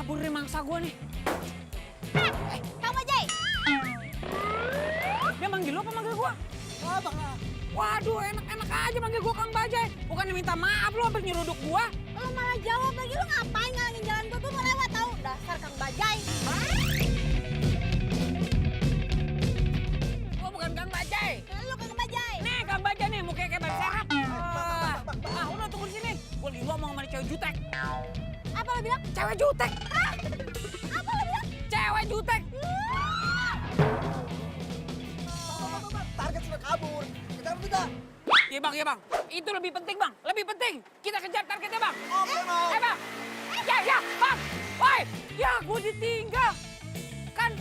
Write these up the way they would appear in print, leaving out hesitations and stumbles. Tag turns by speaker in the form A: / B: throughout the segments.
A: kabur dari mangsa gua nih.
B: Kang Bajai.
A: Dia manggil lo apa manggil gua? Waduh, enak-enak aja manggil gua Kang Bajai. Bukannya minta maaf lo hampir nyeruduk gua.
B: Lo malah jawab lagi, lo ngapain ngalangin jalan gue mau lewat tau. Dasar Kang Bajai.
A: Gua bukan Kang Bajai.
B: Lo Kang Bajai.
A: Nih Kang Bajai nih, mukanya kayak ban serap. Udah tunggu di sini. Gua lagi ngomong sama cewek jutek.
B: Apa lo bilang?
A: Cewek jutek.
B: Apa lo bilang?
A: Cewek jutek.
C: Target sudah kabur. Kejar kita.
A: Iya bang. Itu lebih penting bang. Lebih penting. Kita kejar targetnya bang.
C: Oke, mau.
A: Bang. Ya bang. Woi. Ya gue ditinggal. Kan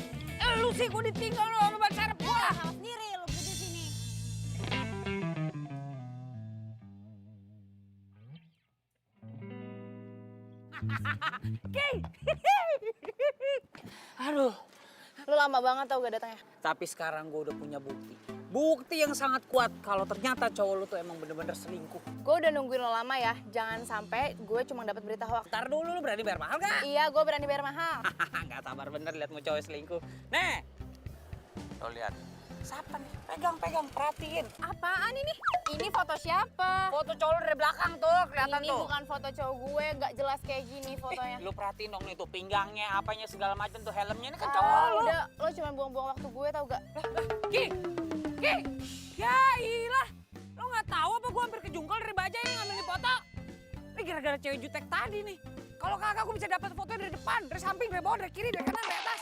A: lu sih gue ditinggal lo sama ban serep gua.
B: Salah sendiri lo berdiri sini.
A: King. Aduh.
B: Lo lama banget tau gak datangnya.
A: Tapi sekarang gue udah punya bukti. Bukti yang sangat kuat kalau ternyata cowok lu tuh emang bener-bener selingkuh.
D: Gue udah nungguin lo lama ya, jangan sampai gue cuma dapat berita hoax.
A: Ntar dulu lu berani bayar mahal gak?
D: Iya, gue berani bayar mahal.
A: Gak sabar bener liat mau cowok selingkuh. Nih. Lo lihat. Siapa nih? Pegang, perhatiin.
D: Apaan ini? Ini foto siapa?
A: Foto cowok lu dari belakang tuh, kelihatan
D: Ini
A: tuh.
D: bukan foto cowok gue, nggak jelas kayak gini fotonya.
A: Lu perhatiin dong nih tuh pinggangnya, apanya segala macam tuh helmnya ini kan
D: Ah,
A: cowok lu.
D: udah, lo cuma buang-buang waktu gue tau gak?
A: Ki. Ya ilah. Lo nggak tahu apa gua hampir kejungkal dari Bajai yang ngambil foto. Ini gara-gara cewek jutek tadi nih. Kalau kagak gua bisa dapat foto dari depan, dari samping, dari bawah, dari kiri, dari kanan, dari atas.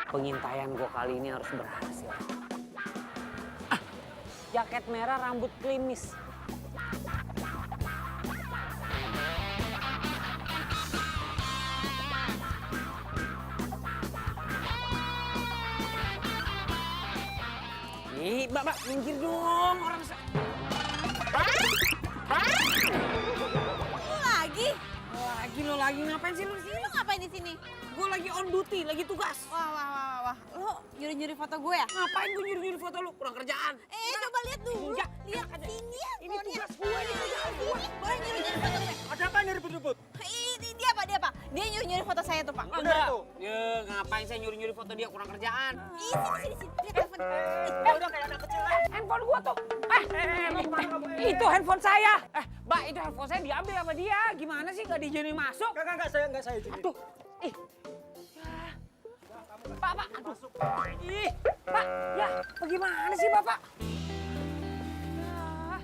A: Pengintaian gua kali ini harus berhasil. Jaket merah, rambut klimis. Ih, Mbak, minggir dong orang
B: Lo lagi?
A: Lo lagi ngapain sih lu di sini?
B: Lo ngapain di sini?
A: Gue lagi on duty, lagi tugas.
B: Wah. Lo nyuri-nyuri foto gue ya?
A: Ngapain gue nyuri-nyuri foto lu? Kurang kerjaan.
B: Coba lihat dulu.
A: Enggak.
B: Lihat sini ya.
A: Ini tugas gue, ini kerjaan gue.
B: Boleh nyuri-nyuri foto gue?
C: Ada apa nih ribut-ribut?
B: Ini dia apa? Dia nyuri-nyuri foto saya tuh, Pak.
A: Enggak.
C: tuh.
A: Ya, ngapain saya nyuri-nyuri foto dia? Kurang kerjaan.
B: Sini. Lihat telepon.
A: Udah kayak anak kecil lah. Handphone gua tuh. Itu handphone saya. Mbak, itu handphone saya diambil sama dia. Gimana sih nggak diizinin masuk?
C: Enggak, saya izinin.
A: Aduh. Ih. Ya. Pak. Aduh. Ih. Pak, ya. Bagaimana sih, Bapak? Ya.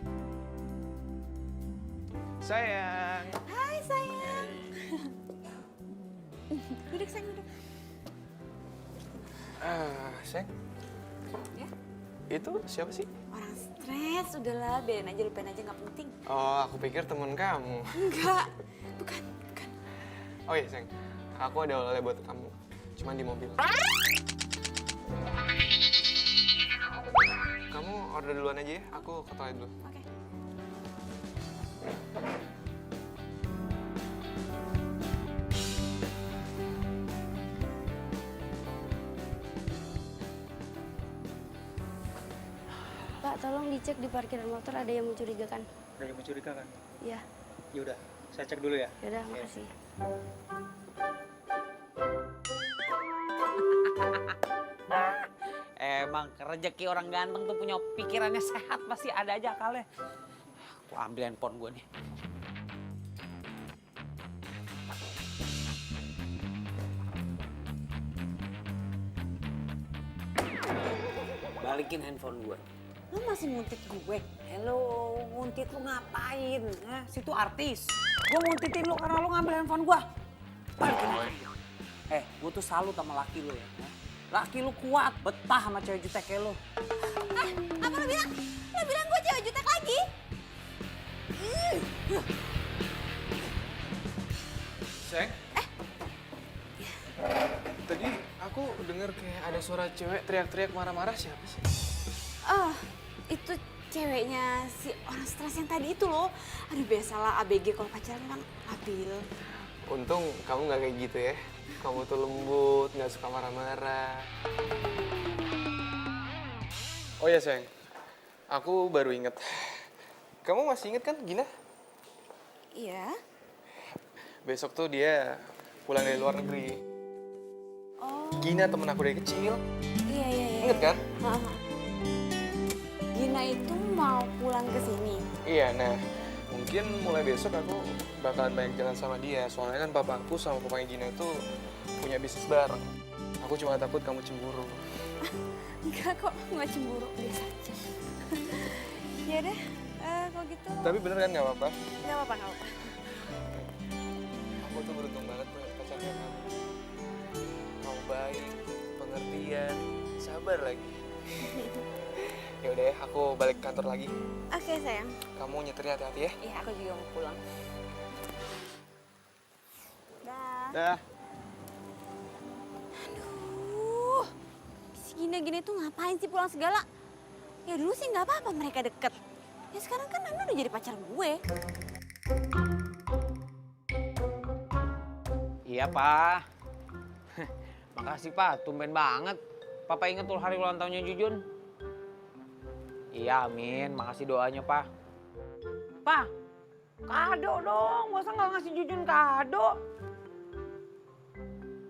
C: Sayang.
B: Hai, sayang. Duduk, sayang, duduk.
C: Sayang.
B: Ya?
C: Itu siapa sih?
B: Orang stres, udahlah, biarin aja, lupain aja, nggak penting.
C: Oh, aku pikir temen kamu.
B: Enggak, bukan.
C: Oh iya, sayang. Aku ada oleh buat kamu. Cuman di mobil. Kamu order duluan aja ya. Aku ke toilet dulu.
B: Oke.
E: Pak, tolong dicek di parkiran motor ada yang mencurigakan.
F: Ada yang mencurigakan?
E: Iya,
F: Ya udah, saya cek dulu ya.
E: yaudah, makasih.
A: Emang rezeki orang ganteng tuh punya pikirannya sehat, pasti ada aja akalnya. Aku ambil handphone gue nih. Balikin handphone gue. Lu masih nguntit gue? Hello, nguntit lu ngapain? Situ artis. Gue nguntitin lu karena lu ngambil handphone gue. Balikin handphone gue. Gue tuh salut sama laki lu ya. Laki lu kuat, betah sama cewek jutek kayak lu.
B: Apa lo bilang? Lo bilang gue cewek jutek lagi?
C: Sayang. Tadi aku dengar kayak ada suara cewek teriak-teriak marah-marah. Siapa sih?
B: Oh, itu ceweknya si orang stres yang tadi itu loh. Aduh, biasalah ABG kalau pacaran kan labil.
C: Untung kamu nggak kayak gitu ya. Kamu tuh lembut, nggak suka marah-marah. Oh ya sayang, aku baru inget. Kamu masih inget kan Gina?
B: Iya.
C: Besok tuh dia pulang dari luar negeri.
B: Oh.
C: Gina temen aku dari kecil.
B: Iya, iya, iya.
C: Ingat kan?
B: Heeh. Gina itu mau pulang ke sini.
C: Iya, nah mungkin mulai besok aku bakalan banyak jalan sama dia. Soalnya kan papa aku sama papanya Gina itu punya bisnis bareng. Aku cuma takut kamu cemburu.
B: Enggak kok, nggak cemburu, biasa aja. Ya deh, kalau gitu.
C: Tapi bener kan nggak apa-apa?
B: Nggak apa-apa, nggak apa-apa.
C: Aku tuh beruntung banget punya pacar kayak kamu. Kamu baik, pengertian, sabar lagi. Ya udah ya, aku balik kantor lagi.
B: Oke sayang.
C: Kamu nyetirnya hati-hati ya.
B: Iya, aku juga mau pulang. Dah.
C: Dah.
B: Aduh, si Gina-Gina itu ngapain sih pulang segala? Ya dulu sih nggak apa-apa mereka deket. Ya sekarang kan Nando udah jadi pacar gue.
A: Iya, Pak. Makasih, Pak. Tumben banget. Papa inget tuh hari ulang tahunnya Jujun. Iya, amin. Makasih doanya, Pak. Pak, kado dong. Masa nggak ngasih Jujun kado?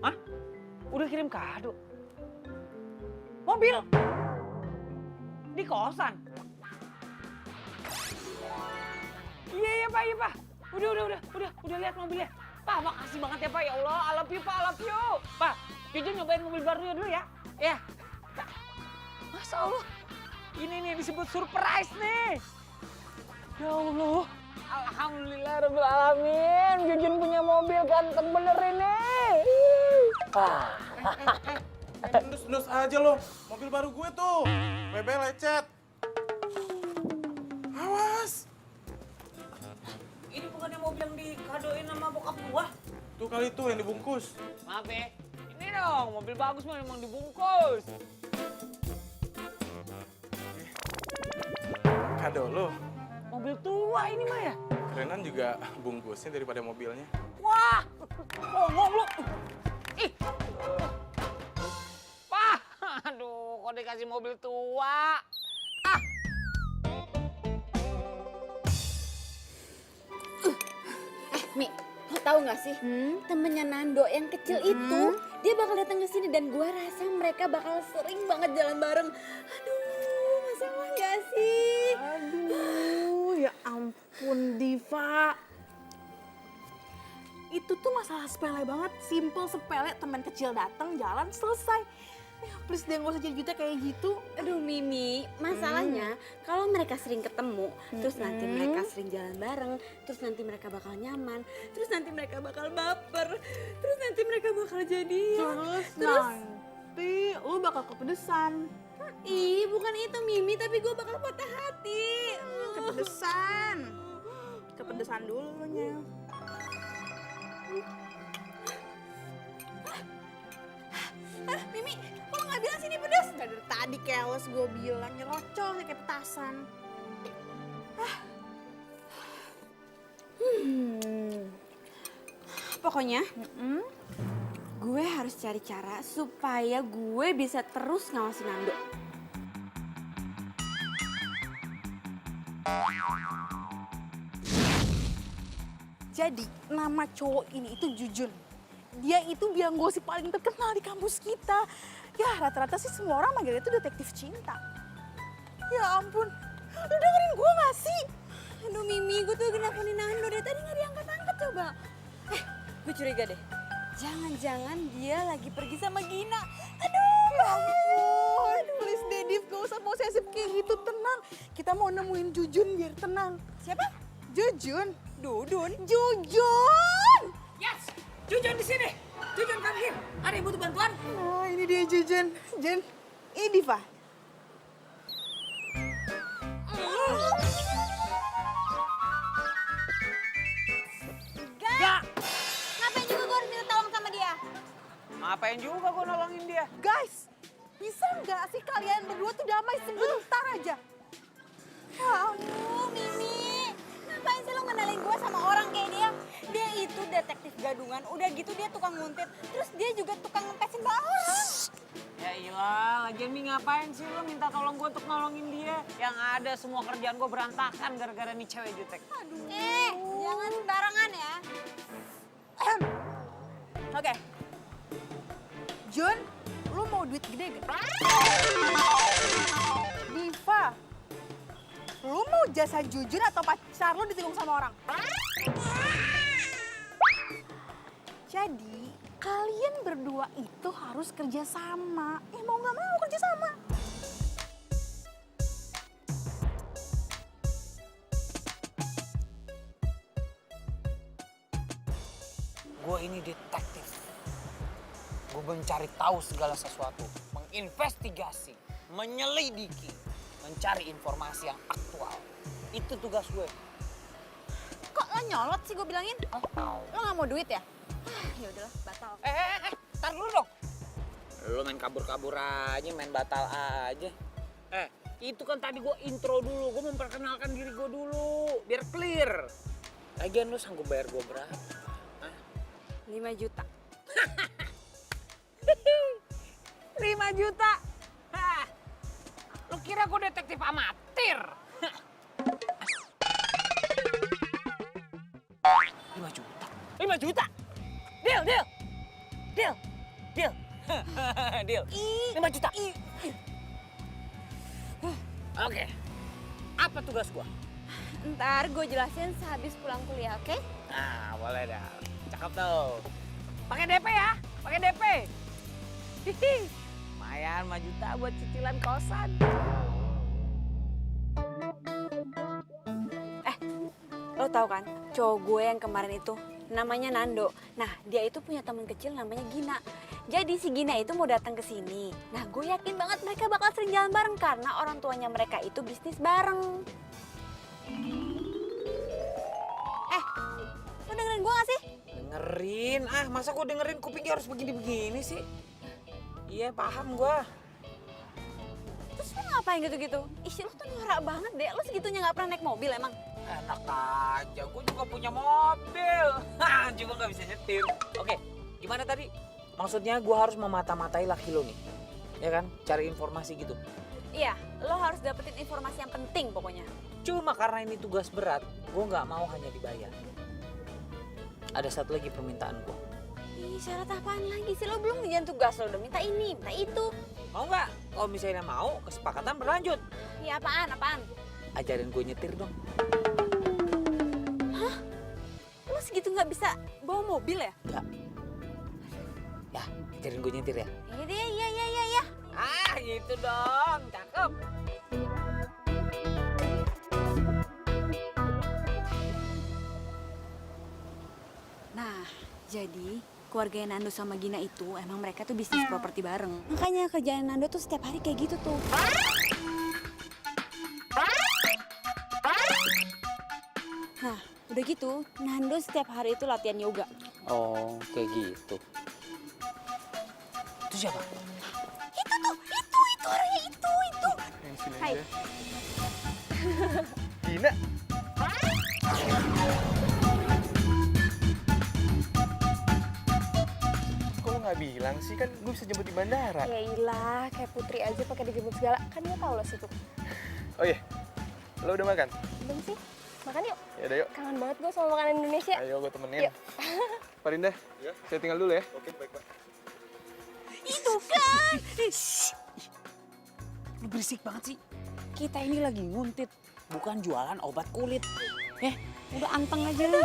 A: Hah? Udah kirim kado? Mobil? Di kosan? Iya, Pak, iya, Pak. Udah lihat mobilnya. Pak, makasih banget ya, Pak. Ya Allah, I love you, Pak, I love you. Pak, Jujun nyobain mobil barunya dulu ya. Ya. Masya Allah. Ini nih disebut surprise nih. Ya Allah. Alhamdulillah rabbil alamin. Jujun punya mobil ganteng bener ini.
G: Nus aja lo, mobil baru gue tuh. WB lecet. Awas.
A: Ini bukannya mobil yang dikadoin sama bokap gua?
G: Tuh kali tuh yang dibungkus.
A: Maaf ya. Ini dong, mobil bagus mah emang dibungkus.
G: Kado lo.
A: Mobil tua ini mah ya.
G: Kerenan juga bungkusnya daripada mobilnya.
A: Wah, ngomong lu. Ih. Pak, aduh, kok dikasih mobil tua? Ah.
B: Mi, lo tau gak sih? Temennya Nando yang kecil itu, dia bakal datang ke sini dan gua rasa mereka bakal sering banget jalan bareng. Aduh, masalah gak sih?
H: Aduh, ya ampun Diva. Itu tuh masalah sepele banget, simple sepele, teman kecil datang, jalan, selesai. Ya please deh gak usah jadi jutek kayak gitu.
B: Aduh Mimi, masalahnya kalau mereka sering ketemu, terus nanti mereka sering jalan bareng, terus nanti mereka bakal nyaman, terus nanti mereka bakal baper, terus nanti mereka bakal jadian.
H: Terus nanti lu bakal kepedesan.
B: Ih, bukan itu Mimi, tapi gue bakal patah hati.
H: Kepedesan. Kepedesan dulunya. Mimi, kok lo gak bilang sini pedas? Dari tadi keles gue bilang, nyerocol kayak petasan.
B: Pokoknya, gue harus cari cara supaya gue bisa terus ngawasin Nando.
H: Jadi, nama cowok ini itu Jujun. Dia itu biang gosip paling terkenal di kampus kita. Ya, rata-rata sih semua orang manggilnya itu detektif cinta. Ya ampun, lu dengerin gue gak sih?
B: Aduh Mimi, gue tuh lagi nelfonin Nando dari tadi gak diangkat-angkat coba. Gue curiga deh. Jangan-jangan dia lagi pergi sama Gina.
H: Aduh, ya ampun. Please deh, Div, gak usah posesif kayak gitu, tenang. Kita mau nemuin Jujun biar tenang.
B: Siapa?
H: Jujun.
B: Dudun.
H: Jujun!
A: Yes, Jujun di sini. Jujun come here. Ada yang butuh bantuan?
H: Nah, ini dia Jujun. Jen, ini Diva.
B: Gak. Ngapain juga gue harus minta tolong sama dia?
A: Ngapain juga gua nolongin dia?
H: Guys, bisa nggak sih kalian berdua tuh damai sebentar aja?
B: Ya ampun, Mimi. Ngapain sih lo ngenalin gue sama orang kayak dia? Dia itu detektif gadungan, udah gitu dia tukang nguntit. Terus dia juga tukang ngempesin orang.
A: Ya iyalah, lagian Mi ngapain sih lo minta tolong gue untuk nolongin dia? Yang ada semua kerjaan gue berantakan gara-gara nih cewek jutek.
B: Jangan sembarangan ya.
H: Oke. Jun, lu mau duit gede gak? Diva, lu mau jasa Jujun atau pacar lu ditikung sama orang? Jadi, kalian berdua itu harus kerja sama. Mau nggak mau kerja sama.
A: Gue ini detektif. Gue mencari tahu segala sesuatu, menginvestigasi, menyelidiki, mencari informasi yang aktual. Itu tugas gue.
B: Kok lo nyolot sih gue bilangin? Lo nggak mau duit ya? Ya udahlah, batal.
A: Tar dulu dong. Lo main kabur-kabur aja, main batal aja. Itu kan tadi gue intro dulu, gue memperkenalkan diri gue dulu, biar clear. Lagian lo sanggup bayar gue berapa?
B: 5 juta.
A: 5 juta? Hah. Lo kira gue detektif amatir? 5 juta? 5 juta? Deal. Deal. 5 juta. Oke. Apa tugas gua?
B: Ntar gue jelasin sehabis pulang kuliah, oke?
A: Nah, boleh dah. Cakep tuh. Pakai DP ya? Pakai DP. Hihi. Lumayan 5 juta buat cicilan kosan.
B: Lo tau kan, cowok gue yang kemarin itu namanya Nando. Nah, dia itu punya teman kecil namanya Gina. Jadi si Gina itu mau datang ke sini. Nah, gue yakin banget mereka bakal sering jalan bareng karena orang tuanya mereka itu bisnis bareng. Lo dengerin gue gak sih?
A: Dengerin? Masa gua dengerin kupingnya harus begini-begini sih? Iya, paham gua.
B: Terus lo ngapain gitu-gitu? Ih, lo tuh norak banget deh. Lo segitunya gak pernah naik mobil emang?
A: Enak aja, gue juga punya mobil. Cuma nggak bisa nyetir. Oke, gimana tadi? Maksudnya gue harus memata-matai laki lo nih. Ya kan? Cari informasi gitu.
B: Iya, lo harus dapetin informasi yang penting pokoknya.
A: Cuma karena ini tugas berat, gue nggak mau hanya dibayar. Ada satu lagi permintaan gue.
B: Ih, syarat apaan lagi sih? Lo belum ngerjain tugas, lo udah minta ini, minta itu.
A: Mau nggak? Kalau misalnya mau, kesepakatan berlanjut.
B: Iya, apaan?
A: Ajarin gue nyetir dong.
B: Lo segitu nggak bisa bawa mobil ya?
A: Nggak. Ya, ajarin gue nyetir ya.
B: Iya.
A: Gitu dong. Cakep.
B: Nah, jadi keluarga Nando sama Gina itu emang mereka tuh bisnis properti bareng. Makanya kerjaan Nando tuh setiap hari kayak gitu tuh. Nah, udah gitu, Nando setiap hari itu latihan yoga.
A: Oh, kayak gitu. Itu siapa?
B: Itu orangnya itu.
C: Yang sini
B: Hai.
C: aja. Gina. Kok lo nggak bilang sih? Kan gue bisa jemput di bandara.
D: Ya ilah, kayak Putri aja pakai dijemput segala. Kan dia tahu lo situ.
C: Oh iya, lo udah makan?
D: Belum sih? Makan yuk.
C: Ya udah yuk.
D: Kangen banget gue sama makanan Indonesia.
C: Ayo gue temenin.
D: Yuk.
C: Pak Rinda, saya tinggal dulu ya.
G: Oke, baik, Pak.
A: Itu kan. Lu berisik banget sih. Kita ini lagi nguntit, bukan jualan obat kulit. Udah anteng aja lu.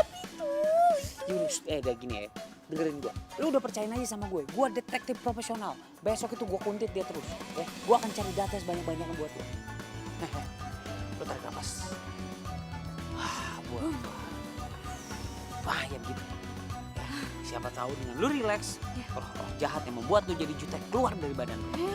A: Yunus, udah gini ya. Dengerin gua. Lu udah percayain aja sama gue. Gua detektif profesional. Besok itu gua kuntit dia terus. Ya, gua akan cari data sebanyak-banyaknya buat lu. Lu tarik napas. Buang. Bahaya gitu. Siapa tahu dengan lu relax, roh-roh jahat yang membuat lu jadi jutek keluar dari badan lu.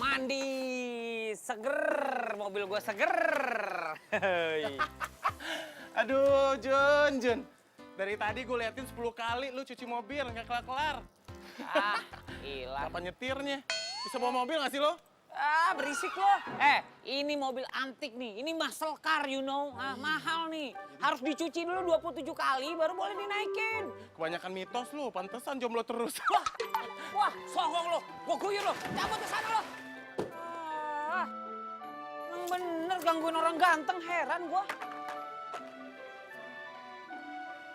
A: Mandi, seger, mobil gua seger.
G: Aduh, Jun. Dari tadi gue liatin 10 kali lu cuci mobil, nggak kelar-kelar.
A: Ah, hilang.
G: Apa nyetirnya? Bisa bawa mobil nggak sih lo?
A: Ah, berisik lo. Ini mobil antik nih. Ini muscle car, you know. Ah, mahal nih. Harus dicuci dulu 27 kali baru boleh dinaikin.
G: Kebanyakan mitos lu, pantesan jomblo terus.
A: Wah, songong lo. Gua guyur lo. Cabut ke sana lo. Ah, emang bener gangguin orang ganteng, heran gua.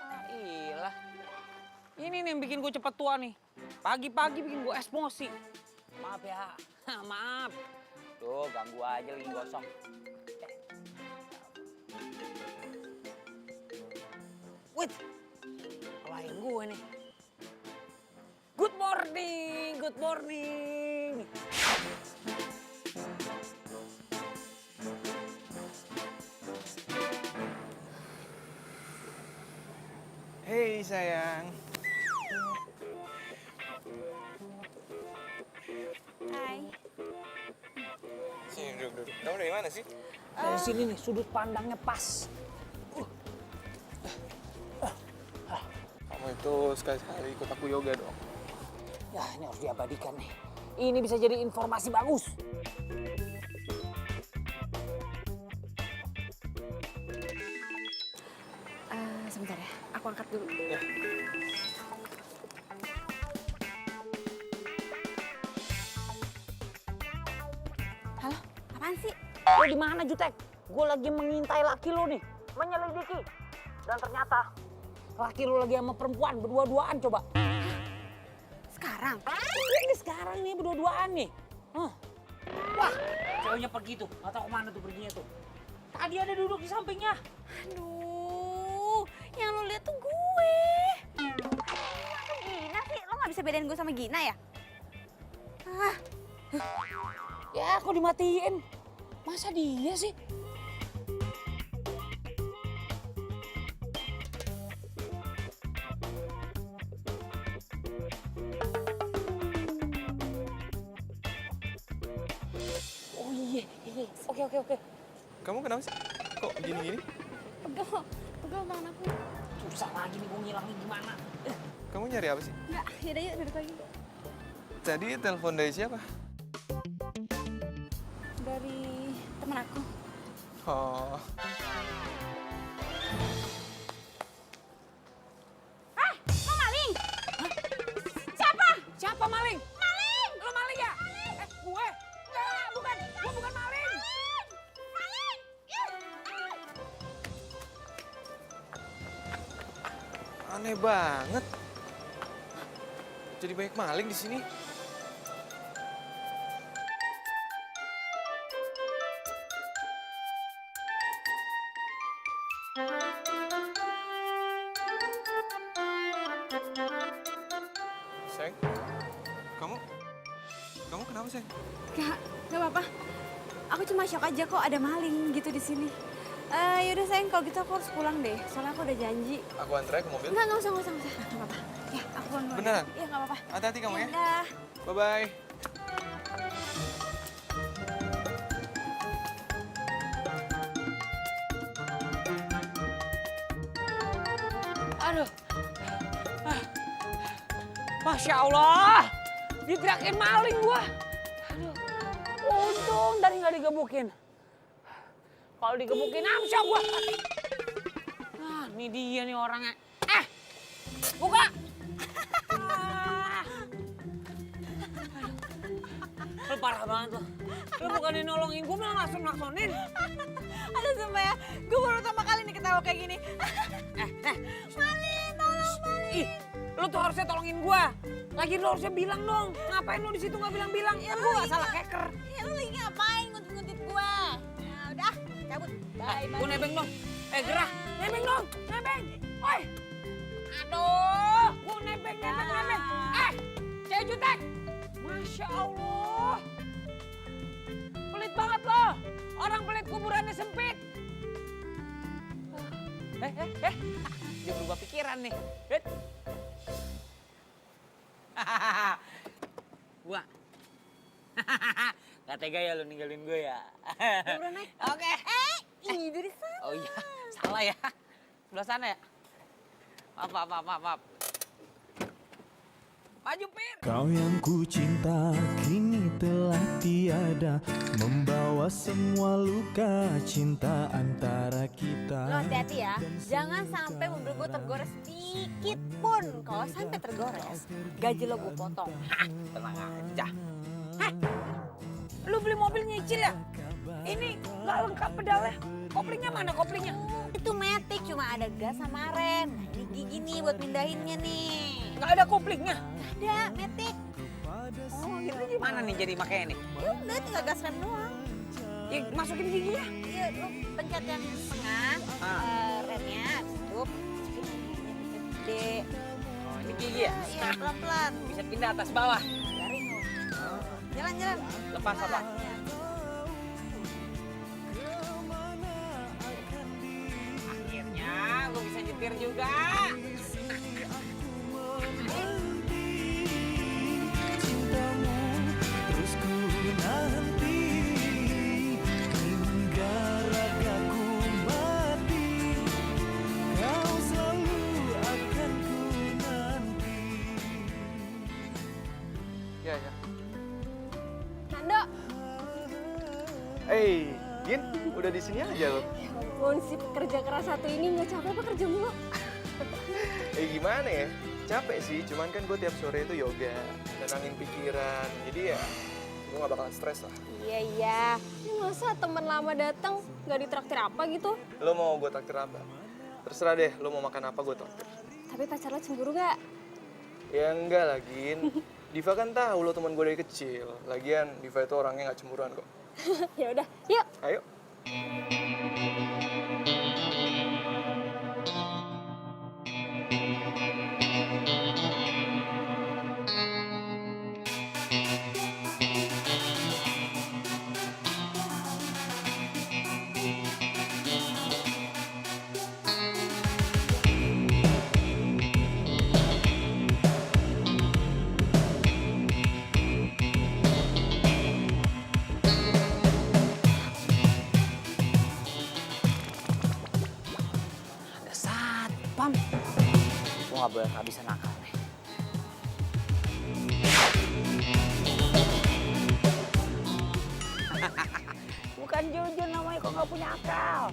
A: Ah, ilah. Ini nih yang bikin gue cepet tua nih. Pagi-pagi bikin gue emosi. Maaf ya, maaf. Tuh, ganggu aja lagi gosong. Wait, klien gue nih. Good morning, good morning.
C: Hei sayang.
E: Hai.
C: Sini duduk. Kamu dari mana sih?
A: Dari sini nih, sudut pandangnya pas.
C: Kamu itu sekali-sekali ikut aku yoga dong.
A: Ya, ini harus diabadikan nih. Ini bisa jadi informasi bagus.
B: Sebentar ya, aku angkat dulu. Halo, apaan sih?
A: Lo di mana, Jutek? Gue lagi mengintai laki lo nih, menyelidiki. Dan ternyata laki lo lagi sama perempuan berdua-duaan coba.
B: Sekarang?
A: Ini sekarang nih berdua-duaan nih. Wah, ceweknya pergi tuh, nggak tahu kemana tuh perginya tuh. Tadi ada duduk di sampingnya.
B: Aduh, yang lo lihat tuh gue. Gina sih, lo nggak bisa bedain gue sama Gina ya?
A: Ya, kok dimatiin? Masa dia sih? Oh iya. Oke.
C: Kamu kenapa sih? Kok gini-gini?
B: Pegel tangan aku.
A: Susah lagi nih gue ngilangnya gimana.
C: Kamu nyari apa sih?
B: Enggak, yaudah yuk duduk lagi.
C: Tadi telepon dari siapa?
B: Dari temen aku.
C: Oh,
B: Lo maling?
A: Siapa maling? Maling! Lo maling ya? Gue? Enggak, bukan. Gue bukan maling.
C: aneh banget. Jadi banyak maling di sini. Sayang, kamu kenapa sayang?
B: Gak apa-apa. Aku cuma shock aja kok ada maling gitu di sini. Yaudah sayang, kalau gitu aku harus pulang deh. Soalnya aku udah janji.
C: Aku antar ke mobil.
B: Enggak usah. Gak apa-apa. Ya, aku pulang dulu.
C: Beneran?
B: Iya, gak apa-apa.
C: Hati-hati kamu ya.
B: Udah.
C: Bye-bye.
A: Aduh. Masya Allah. Diteriakin maling gua. Aduh. Untung tadi nggak digebukin. Kalau digebukin amsyong gua. Nah, ini dia nih orangnya. Buka. Lu parah banget lo. Lu bukannya nolongin gua malah naksonin.
B: Aduh sumpah ya, gue baru pertama kali nih ketawa kayak gini. Maling, tolong maling.
A: Ih, lu tuh harusnya tolongin gua. Lagi lu harusnya bilang dong. Ngapain lu di situ nggak bilang-bilang? Ya gua nggak salah hacker.
B: Ya lu lagi ngapain nguntit-nguntit gue? Ya udah, cabut. Bye,
A: Gua nebeng dong. Gerah, nebeng dong, nebeng. Oi. Aduh, gua nebeng. Cewek jutek. Masya Allah. Pelit banget lo. Orang pelit kuburannya sempit. Dia berubah pikiran nih. Gua. Gak tega ya lu ninggalin gue ya.
B: Udah naik.
A: Oke.
B: Ini dari sana.
A: Oh iya, salah ya. Sebelah sana ya. Maaf. Maju, Pir.
I: Kau yang ku cinta kini telah tiada, membawa semua luka cinta antara kita.
B: Lo hati-hati ya, jangan sampai mobil gue tergores sedikit pun. Kalau sampai tergores, gaji lo gue potong.
A: Tenang aja. Hah? Lu beli mobil nyicil ya? Ini nggak lengkap pedalnya. Koplingnya mana koplingnya?
B: Itu Matic, cuma ada gas sama rem. Nah, ini gigi nih buat pindahinnya nih.
A: Nggak ada koplingnya.
B: Ada Matic.
A: Oh gitu gimana nih jadi makanya nih?
B: Ya udah tinggal gas rem doang.
A: Ya, masukin giginya.
B: Iya, lo pencet yang tengah, remnya, habis itu masukin giginya gede.
A: Oh ini gigi ya?
B: Iya, pelan-pelan.
A: Bisa pindah atas bawah.
B: Garing lo. Jalan.
A: Lepas apa?
B: Iya.
A: Akhirnya lu bisa nyetir juga.
I: Cintamu terus ku nanti hingga ragaku mati. Kau selalu akan ku nanti.
C: Ya.
B: Nando.
C: Gin, udah di sini aja lo.
E: Ya ampun, si pekerja keras satu ini nggak capek apa kerja mulu?
C: Gimana ya? Capek sih, cuman kan gue tiap sore itu yoga, nenangin pikiran. Jadi ya, gue gak bakal stres lah.
E: Iya. Ini masa teman lama datang nggak ditraktir apa gitu?
C: Lo mau gue traktir apa? Terserah deh, lo mau makan apa gue traktir.
E: Tapi pacar lo cemburu nggak?
C: Ya enggak lah, Gin. Diva kan tahu lo teman gue dari kecil. Lagian Diva itu orangnya gak cemburuan kok.
E: Ya udah, yuk.
C: Ayo.
A: Ada satpam. Gua nggak boleh kehabisan akal nih. Bukan Jujun namanya kok nggak punya akal.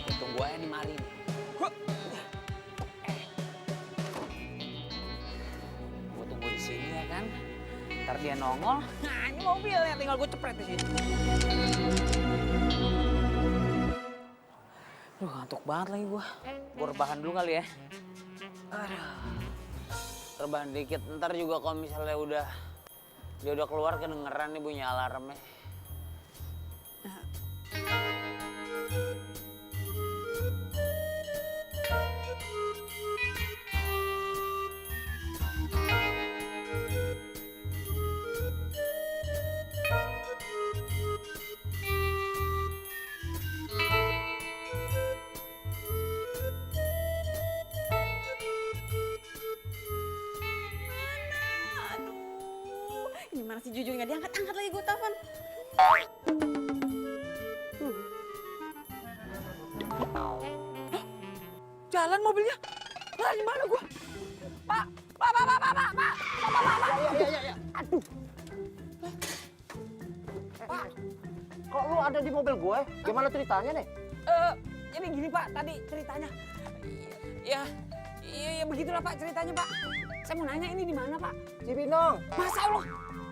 A: Untung gua yang dimari nih. Gua tunggu di sini ya kan. Ntar dia nongol. Nah ini mobilnya tinggal gua cepret di sini. Duh ngantuk banget lagi gua. Gua rebahan dulu kali ya. Aduh. Rebahan dikit, ntar juga kalau misalnya dia udah keluar kedengeran nih bunyi alarmnya.
B: Aduh, ini mana si Jujun nggak diangkat-angkat lagi gue telepon.
A: Jalan mobilnya. Lah di mana gua? Pak.
J: Ya. Aduh. Pak, kok lu ada di mobil gue? Gimana ceritanya nih?
A: Ini gini Pak, tadi ceritanya. Iya begitulah Pak ceritanya Pak. Saya mau nanya ini di mana Pak?
J: Cibinong.
A: Masa Allah,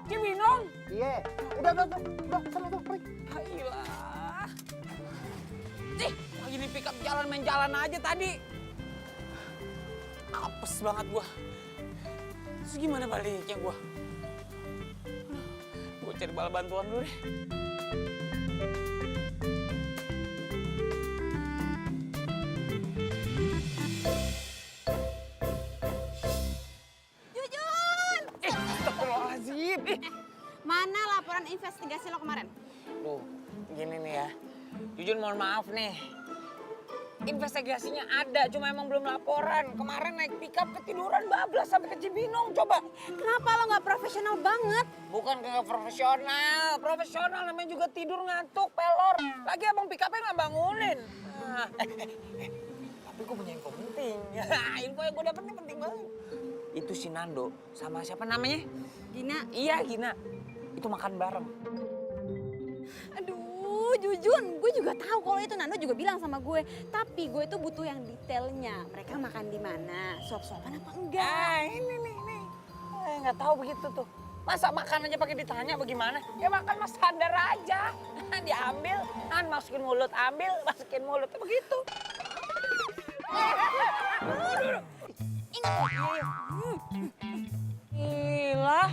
A: Cibinong?
J: Iya. Udah, sana tuh, pergi.
A: Ayolah. Cih, lagi di pick up jalan main jalan aja tadi. Apes banget gua. Terus gimana baliknya gua? Gua cari bala bantuan dulu deh.
B: Jujun!
A: Astagfirullahaladzim.
B: Mana laporan investigasi lo kemarin?
A: Loh, gini nih ya. Jujun mohon maaf nih. investigasinya ada, cuma emang belum laporan. Kemarin naik pickup ketiduran bablas sampai ke Cibinong, coba.
B: Kenapa lo nggak profesional banget?
A: Bukan kagak profesional namanya juga tidur ngantuk, pelor. Lagi abang pickupnya nggak bangunin. Nah, tapi gue punya info penting. Info yang gue dapet ini penting banget. Itu si Nando sama siapa namanya?
B: Gina.
A: Iya, Gina. Itu makan bareng.
B: Aduh, Jujun, gue juga tahu kalau itu Nando juga bilang sama gue. Tapi gue tuh butuh yang detailnya. Mereka makan di mana? Suap-suapan apa enggak?
A: Ini nih. Nggak tahu begitu tuh. Masa makan aja pakai ditanya bagaimana? Ya makan mas sadar aja. Diambil, masukin mulut, ambil, masukin mulut. Begitu. Gila.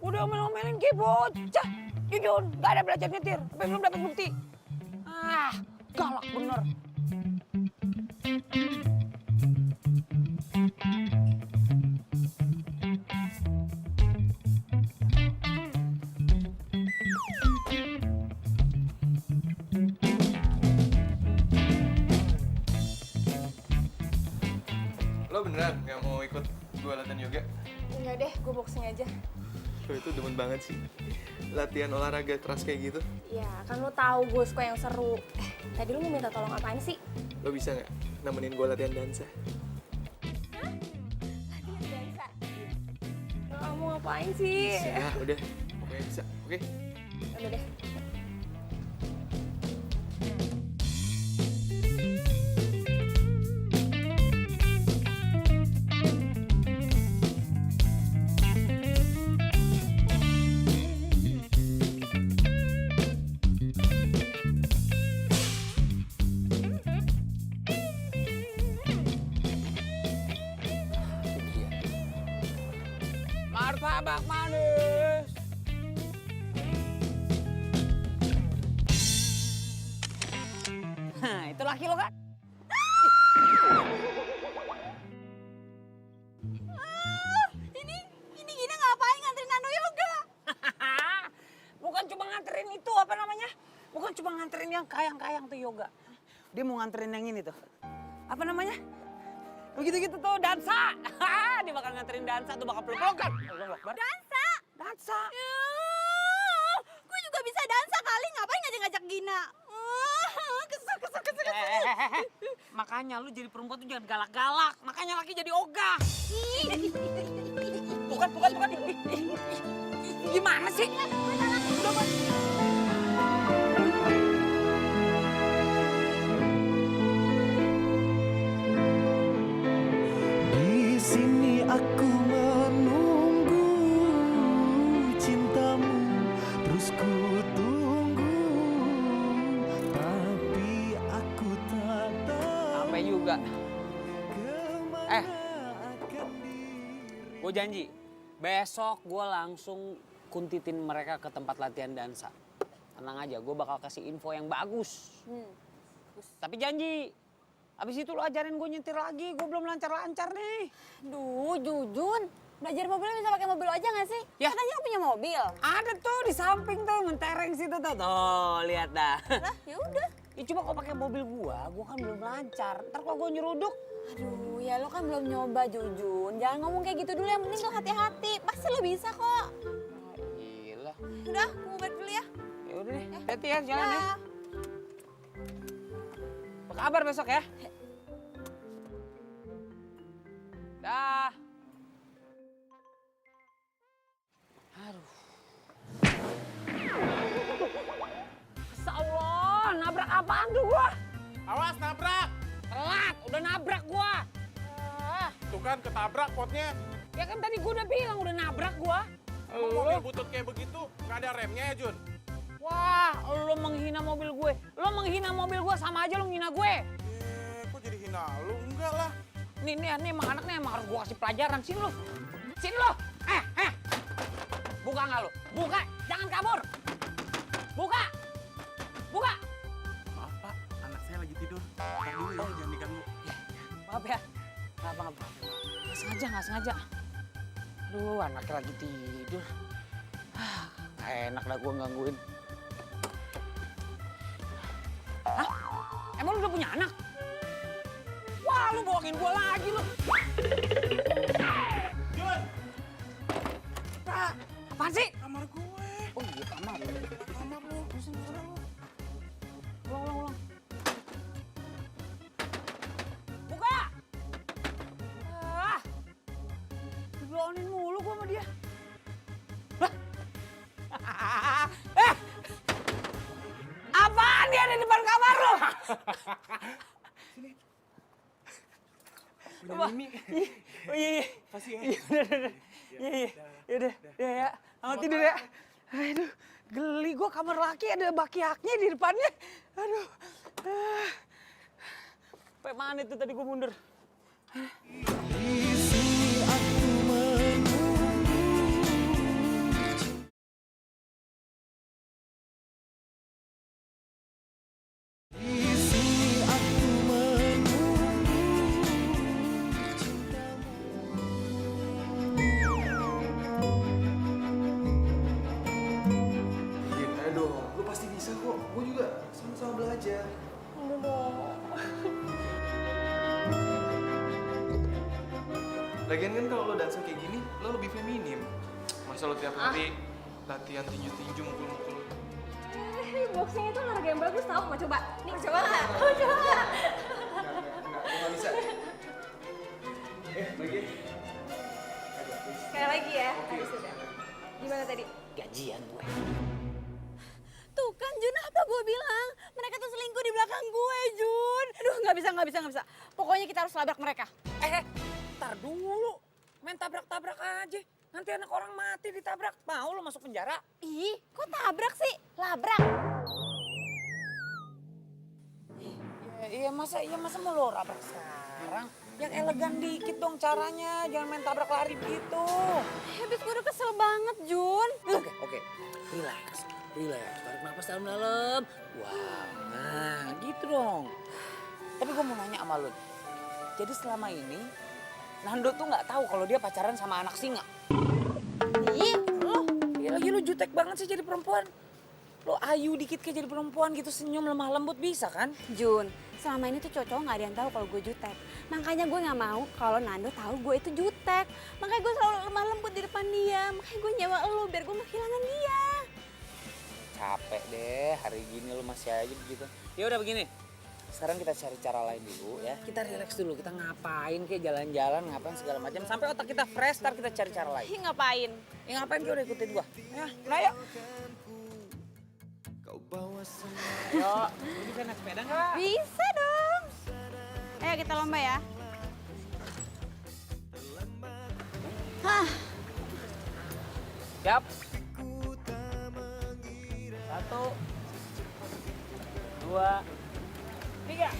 A: Udah omel-omelin kayak bocah. Jujur, gak ada belajar nyetir. Tapi belum dapat bukti. Galak bener.
C: Lo beneran nggak mau ikut gue latihan yoga?
E: Enggak deh, gue boxing aja.
C: Lo itu demen banget sih. Latihan olahraga keras kayak gitu.
E: Ya, kan lo tahu gue suka yang seru. Tadi lo mau minta tolong apaan sih?
C: Lo bisa nggak nemenin gue latihan dansa?
E: Kamu ngapain sih?
C: Ya udah, pokoknya bisa. Oke?
E: Udah deh.
A: Martabak manis. Itu laki lo kan?
B: Ini Gina ngapain nganterin Nando yoga?
A: Bukan cuma nganterin itu, apa namanya? Bukan cuma nganterin yang kayang-kayang tuh yoga. Dia mau nganterin yang ini tuh. Apa namanya? Begitu-gitu tuh, dansa. Dia bakal nganterin dansa tuh, bakal peluk-pelukan.
B: Dansa?
A: Dansa.
B: Gue juga bisa dansa kali, ngapain ngajak-ngajak Gina? Kesel.
A: Makanya lu jadi perempuan tuh jangan galak-galak. Makanya laki jadi ogah. Bukan. Gimana sih? Udah, Bang.
I: Di sini aku menunggu cintamu, terus ku tunggu, tapi aku tak tahu
A: Sampai juga.
I: kemana akan
A: Gue janji, besok gue langsung kuntitin mereka ke tempat latihan dansa. Tenang aja, gue bakal kasih info yang bagus. Tapi janji, abis itu lo ajarin gue nyetir lagi, gue belum lancar-lancar nih.
B: Duh, Jujun. Belajar mobil bisa pakai mobil aja nggak sih?
A: Ya.
B: Katanya lo punya mobil.
A: Ada tuh di samping tuh, mentereng situ tuh. Tuh, lihat dah.
B: Lah, ya udah.
A: Ya cuma kalau pakai mobil gua kan belum lancar. Ntar kalau gua nyeruduk,
B: Aduh, ya lo kan belum nyoba, Jujun. Jangan ngomong kayak gitu dulu, yang penting lo hati-hati. Pasti lo bisa kok.
A: gila.
B: Udah, gue mau balik dulu ya.
A: Ya udah deh, hati ya, jalan ya.
B: Dah.
A: Apa kabar besok ya? Dah. Aduh. Masya Allah, nabrak apaan tuh gua?
G: Awas nabrak.
A: Telat, udah nabrak gua.
G: Tuh kan ketabrak potnya.
A: Ya kan tadi gua udah bilang udah nabrak gua.
G: Emang mobil butut kayak begitu nggak ada remnya ya Jun?
A: Wah, lo menghina mobil gue. Lo menghina mobil gue sama aja lo menghina gue.
G: Kok jadi hina lu? Enggak lah.
A: Nih emang anaknya emang harus gue kasih pelajaran. Sini lo. Sini lo. Buka nggak lo? Buka. Jangan kabur. Buka. Buka.
G: Maaf Pak, anak saya lagi tidur. Ntar dulu ya, jangan diganggu.
A: Maaf ya. Maaf. Nggak sengaja. Aduh, anaknya lagi tidur. Nggak enak dah gue gangguin. Hah? Emang lu udah punya anak? Wah, lu bohongin gua lagi lu.
G: Jun,
A: Apaan sih?
G: kamar gue.
A: Oh iya, kamar.
G: Kamar lu, sana lu.
A: Ulang. Buka! Dibilangin mulu gua sama dia. Lah! Apaan dia ada di depan kamar lu?
C: Punya Mimi.
A: Oh iya.
C: Kasih ya.
A: Iya, ya. Selamat tidur ya. Aduh, geli gua kamar laki ada baki-haknya di depannya. Aduh. Sampai mana itu tadi gua mundur.
I: Di sini aku menunggu. Di sini aku menunggu
C: Gin, ayo dong. Lu pasti bisa kok. Gue juga sama-sama belajar. Lagian kan kalau lo dansa kayak gini, lo lebih feminim. Masa lo tiap hari latihan tinju-tinju mukul-mukul.
E: Boxing itu olahraga yang bagus tau, mau coba? Nih, mau coba nggak? Mau coba nggak?
C: Gue gak bisa. Lagi.
E: Sekali lagi ya, tadi sudah. Gimana tadi?
A: Gajian gue.
B: Tuh kan Jun, apa gue bilang? Mereka tuh selingkuh di belakang gue, Jun. Aduh, nggak bisa. Pokoknya kita harus labrak mereka.
A: Ntar dulu. Main tabrak-tabrak aja. Nanti anak orang mati ditabrak. Mau lo masuk penjara?
B: Ih, kok tabrak sih? Labrak.
A: Iya masa mau lo rabrak sekarang? Yang elegan dikit dong caranya. Jangan main tabrak lari gitu.
B: Habis gue udah kesel banget, Jun.
A: Oke. Relax. Tarik nafas dalam-dalam. Wah, nah gitu dong. Tapi gue mau nanya sama lo. Jadi selama ini Nando tuh nggak tahu kalau dia pacaran sama anak singa.
B: Ih, lo.
A: Ya lagi lu jutek banget sih jadi perempuan. Lo ayu dikit kayak jadi perempuan gitu, senyum lemah lembut bisa kan?
B: Jun, selama ini tuh cowok nggak ada yang tahu kalau gue jutek. Makanya gue nggak mau kalau Nando tahu gue itu jutek. Makanya gue selalu lemah lembut di depan dia. Makanya gue nyewa lo biar gue nggak kehilangan dia.
A: Capek deh, hari gini lu masih aja begitu. Ya udah begini, sekarang kita cari cara lain dulu ya. Kita relax dulu, kita ngapain kayak jalan-jalan, ngapain segala macam. Sampai otak kita fresh, ntar kita cari cara lain.
B: Ih, ngapain?
A: Ya ngapain kayak udah ikutin gua. Ya, nah yuk. Ayo, lu bisa naik sepeda nggak?
B: Bisa dong. Ayo kita lomba ya.
A: Siap. 1, 2, 3.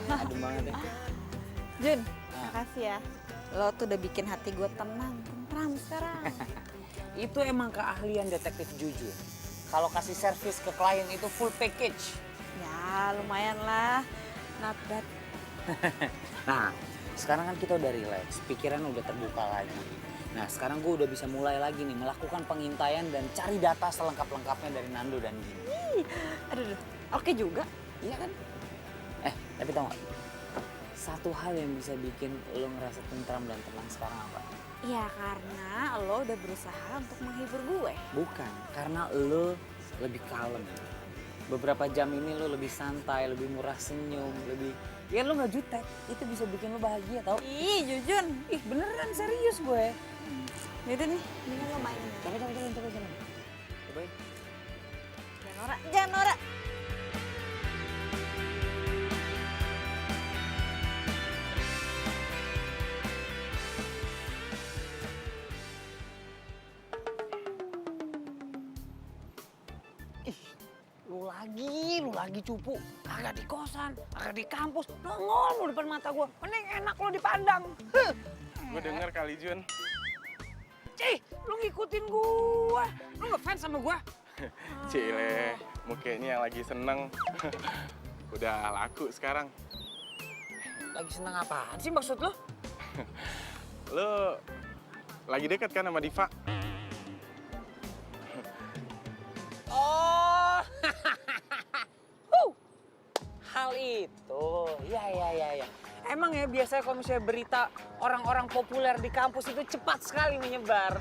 A: Aduh banget deh.
B: Jun, makasih ya. Lo tuh udah bikin hati gue tenang, tentram sekarang.
A: Itu emang keahlian detektif jujur. Kalau kasih servis ke klien itu full package.
B: Ya lumayan lah, not bad.
A: Nah, sekarang kan kita udah relax, pikiran udah terbuka lagi. Nah, sekarang gue udah bisa mulai lagi nih melakukan pengintaian dan cari data selengkap-lengkapnya dari Nando dan Gini.
B: Aduh, oke juga.
A: Iya kan? Tapi tau gak? Satu hal yang bisa bikin lo ngerasa tentram dan tenang sekarang apa?
B: Ya karena lo udah berusaha untuk menghibur gue.
A: Bukan, karena lo lebih kalem. Beberapa jam ini lo lebih santai, lebih murah senyum, lebih... Ya lo gak jutek, itu bisa bikin lo bahagia tau?
B: Ih, Jujun.
A: Ih beneran serius gue.
B: Yaudah nih, mendingan lo main.
A: Coba. Cobain.
B: Jangan norak.
A: Lu lagi cupu. Kagak di kosan, kagak di kampus. Nongol lu depan mata gua. Mending enak lu dipandang.
G: Gue denger kali Jun.
A: Cih, lu ngikutin gua. Lu ngefans sama gua?
G: Cile, mukanya yang lagi seneng. Udah laku sekarang.
A: Lagi seneng apaan sih maksud lu?
G: Lu lagi deket kan sama Diva?
A: Oh, hal itu, ya. Emang ya biasanya kalau misalnya berita orang-orang populer di kampus itu cepat sekali menyebar.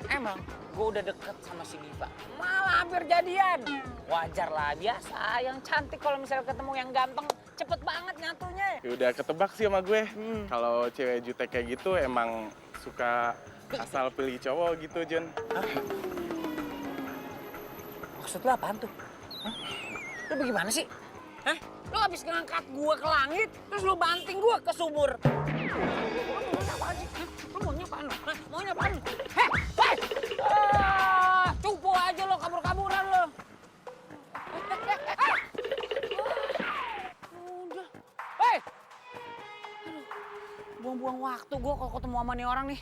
A: Emang gue udah deket sama si Diva, malah hampir jadian. Wajar lah, biasa. Yang cantik kalau misalnya ketemu yang ganteng, cepet banget nyatunya.
G: Ya udah ketebak sih sama gue. Kalau cewek jutek kayak gitu emang suka asal pilih cowok gitu, Jun.
A: Maksud lu apaan tuh? Hah? Lu bagaimana sih? Hah? Lu habis ngangkat gua ke langit, terus lu banting gua ke sumur. Lu maunya apaan sih? Hah? Lu maunya apaan lu? Hah? Maunya apaan lu? Hei! Cupu aja lo, kabur-kaburan lo. Udah. Hei! Aduh, buang-buang waktu gua kalau ketemu sama nih orang nih.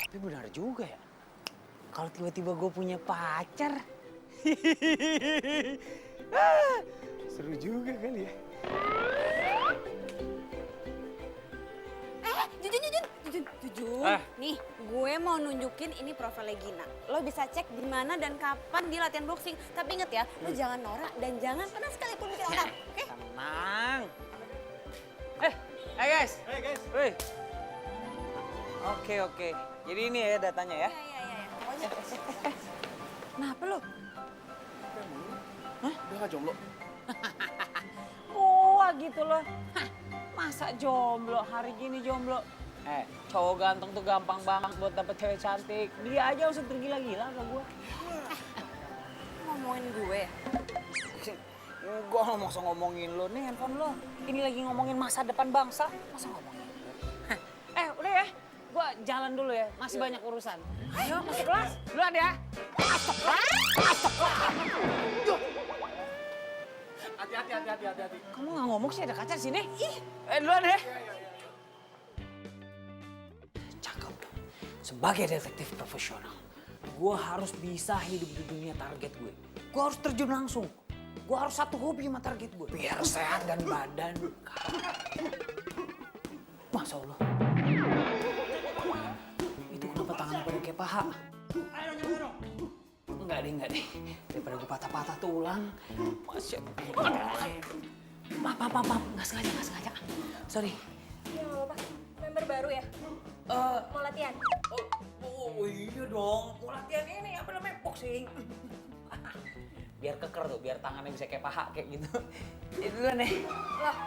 A: Tapi benar juga ya. Kalau tiba-tiba gue punya pacar, seru juga kali ya.
B: Jujur. Nih, gue mau nunjukin ini profilnya Gina. Lo bisa cek di mana dan kapan dia latihan boxing. Tapi inget ya, lo jangan norak dan jangan pernah sekalipun bikin orang. Oke?
A: Tenang. Hey guys.
F: Hey guys.
A: Wih. Oke. Jadi ini ya datanya ya.
B: Iya. Pokoknya.
A: Kenapa lo?
G: Udah gak jomblo?
A: Wah gitu loh. Hah, masa jomblo, hari gini jomblo? Cowok ganteng tuh gampang banget buat dapet cewek cantik. Dia aja usah tergila-gila sama gue.
B: Ngomongin gue.
A: Gue nggak usah ngomongin lo nih handphone lo. Ini lagi ngomongin masa depan bangsa. Masa ngomongin lo? Udah ya. Gue jalan dulu ya. Masih banyak urusan. Ayo masuk kelas. Duluan ya. Masuk kelas.
G: Hati-hati.
A: Kamu nggak ngomong sih ada kaca di sini? Duluan ya. Cakep. Sebagai detektif profesional, gue harus bisa hidup di dunia target gue. Gue harus terjun langsung. Gue harus satu hobi sama target gue. Biar sehat dan badan. Masya Allah. Itu kenapa tangannya pada kayak paha? Enggak deh. Daripada gue patah-patah tulang. Masya Allah. Maaf. Nggak sengaja. Sorry.
E: Ya nggak apa-apa. Member baru ya? Mau latihan?
A: Oh iya dong. Mau latihan ini apa namanya? Boxing. Biar keker tuh, biar tangannya bisa kayak paha kayak gitu. Itu duluan nih.
E: Lah,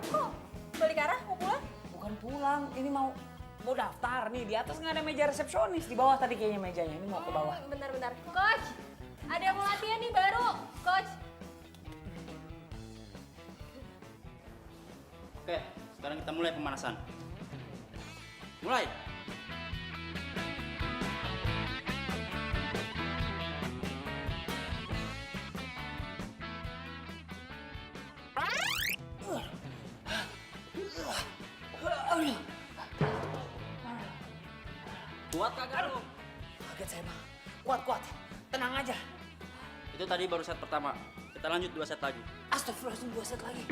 E: kok balik arah mau pulang?
A: Bukan pulang, ini mau daftar nih. Di atas nggak ada meja resepsionis, di bawah tadi kayaknya mejanya. Ini mau ke bawah.
E: Bentar. Coach, ada yang mau latihan nih baru. Coach.
F: Oke, sekarang kita mulai pemanasan. Mulai. Kuat kagak lu?
A: Kaget saya bang. Kuat. Tenang aja.
F: Itu tadi baru set pertama. Kita lanjut 2 set lagi.
A: Astagfirullahaladzim, 2 set lagi.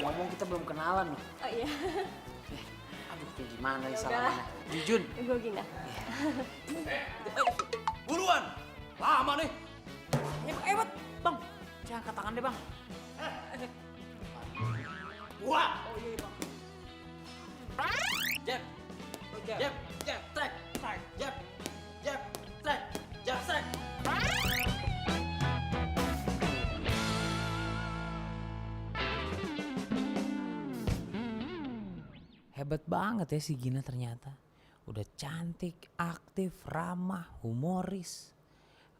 A: Ngomong kita belum kenalan loh.
E: Oh iya.
A: Aduh, kayak gimana nih salamannya? Jujun.
E: Gue Gina.
F: Buruan! Lama nih.
A: Hebat, bang. Jangan angkat tangan deh bang.
F: Buat!
A: Oh iya bang.
F: Jab. Strike. Jab. Strike. Jab, strike.
A: Hebat banget ya si Gina ternyata. Udah cantik, aktif, ramah, humoris.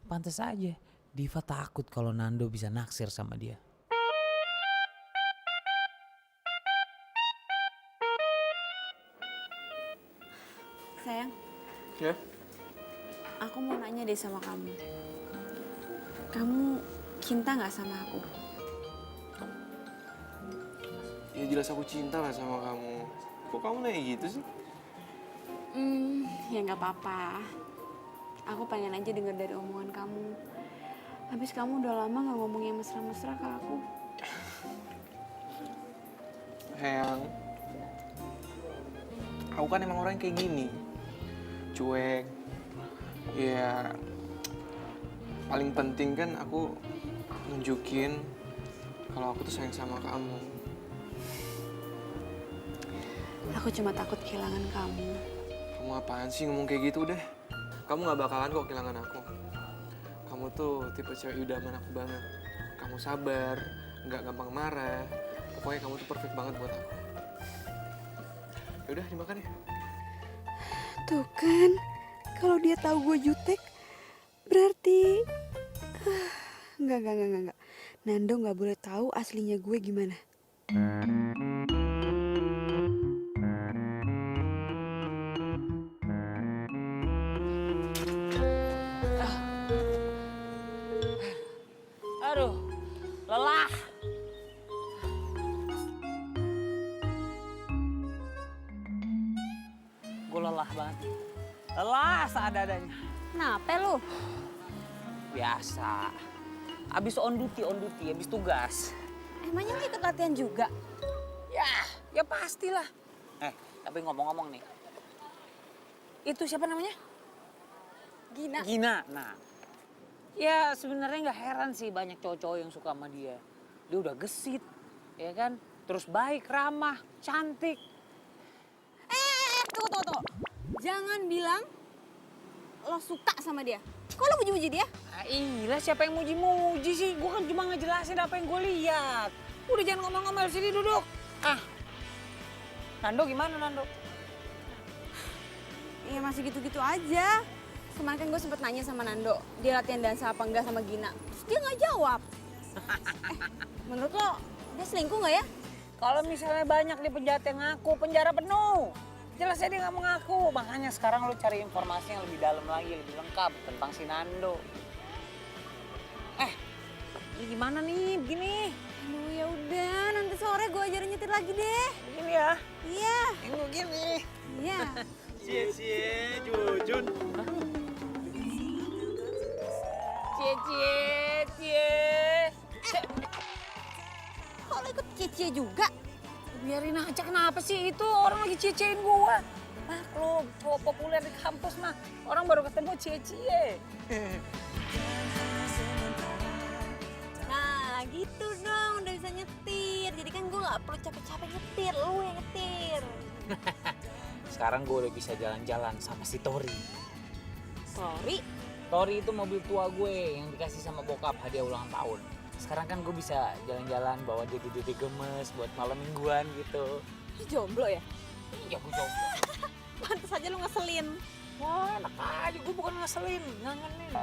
A: Pantes aja Diva takut kalau Nando bisa naksir sama dia.
B: Sayang,
C: Ya?
B: aku mau nanya deh sama kamu. Kamu cinta nggak sama aku?
C: Ya jelas aku cinta lah sama kamu. Kok kamu nanya gitu sih?
B: Ya nggak apa-apa. Aku pengen aja denger dari omongan kamu. Habis kamu udah lama nggak ngomong yang mesra-mesra ke aku.
C: Sayang, aku kan emang orang kayak gini. Cuek. Ya, paling penting kan aku nunjukin kalau aku tuh sayang sama kamu.
B: Aku cuma takut kehilangan kamu.
C: Kamu apaan sih ngomong kayak gitu udah? Kamu gak bakalan kok kehilangan aku. Kamu tuh tipe cewek idaman aku banget. Kamu sabar, gak gampang marah. Pokoknya kamu tuh perfect banget buat aku. Yaudah, dimakan ya.
B: Tuh kan, kalau dia tahu gue jutek, berarti enggak. Nando nggak boleh tahu aslinya gue gimana.
A: Aduh, lelah. Gue lelah banget. Lelah seadanya.
B: Kenapa lu?
A: Biasa. Abis on duty, abis tugas.
B: Emangnya lu ikut latihan juga?
A: Ya pastilah. Tapi ngomong-ngomong nih. Itu siapa namanya?
B: Gina.
A: Gina. Nah, ya sebenarnya nggak heran sih banyak cowok-cowok yang suka sama dia. Dia udah gesit, ya kan? Terus baik, ramah, cantik.
B: Tunggu. Jangan bilang lo suka sama dia. Kok lo muji-muji dia?
A: Iya, siapa yang muji-muji sih? Gue kan cuma ngejelasin apa yang gue lihat. Udah jangan ngomel-ngomel, sini duduk. Nando gimana Nando?
B: Iya masih gitu-gitu aja. Kemarin kan gue sempet nanya sama Nando, dia latihan dansa apa enggak sama Gina. Terus dia nggak jawab. Menurut lo, dia selingkuh nggak ya?
A: Kalau misalnya banyak di penjahat yang ngaku, penjara penuh. Jelasnya dia nggak mengaku. Makanya sekarang lu cari informasi yang lebih dalam lagi, lebih lengkap tentang si Nando. Ini gimana nih begini?
B: Aduh ya udah, nanti sore gue ajarin nyetir lagi deh.
A: Begini ya?
B: Iya.
A: Ini begini.
B: Iya.
G: Cie, Jujun.
A: Cie.
B: Kok lo ikut cie juga?
A: Biarin aja, kenapa sih itu orang lagi cie-ciein gua. Maklum, cowok populer di kampus mah. Orang baru ketemu cie-cie.
B: Nah gitu dong, udah bisa nyetir. Jadi kan gue gak perlu capek-capek nyetir, lu yang nyetir.
A: Sekarang gue udah bisa jalan-jalan sama si Tori.
B: Sorry.
A: Tori itu mobil tua gue yang dikasih sama bokap hadiah ulang tahun. Sekarang kan gue bisa jalan-jalan bawa dia dede gemes buat malam mingguan gitu.
B: Lu jomblo ya?
A: Iya gue jomblo.
B: Pantes aja lu ngeselin.
A: Wah enak aja, gue bukan ngeselin, ngangenin.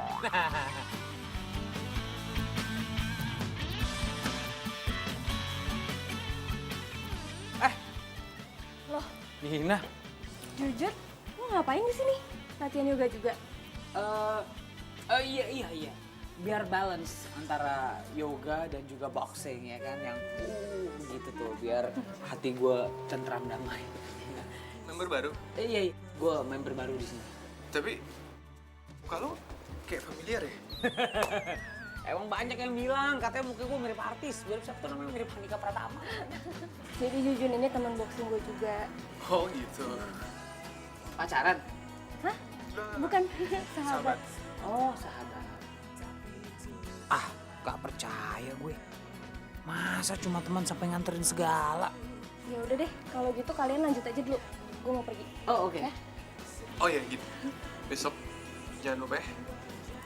E: Loh,
A: Gina.
E: Jujur, lo ngapain di sini? Latihan yoga juga?
A: Iya. Biar balance antara yoga dan juga boxing ya kan, yang gitu tuh, biar hati gue tentram damai.
C: Member baru?
A: Iya, gue member baru di sini.
C: Tapi kalau kayak familiar ya?
A: Emang banyak yang bilang katanya muka gue mirip artis, mirip siapa tuh namanya, mirip Handika Pratama.
E: Jadi Jujun ini teman boxing gue juga.
C: Oh gitu.
A: Pacaran?
E: Hah? Bukan, sahabat.
A: Oh sahabat. Gak percaya gue. Masa cuma teman sampai nganterin segala?
E: Ya udah deh, kalau gitu kalian lanjut aja dulu. Gue mau pergi.
A: Oh oke.
E: Ya?
C: Oh ya gitu. Besok jangan lupa ya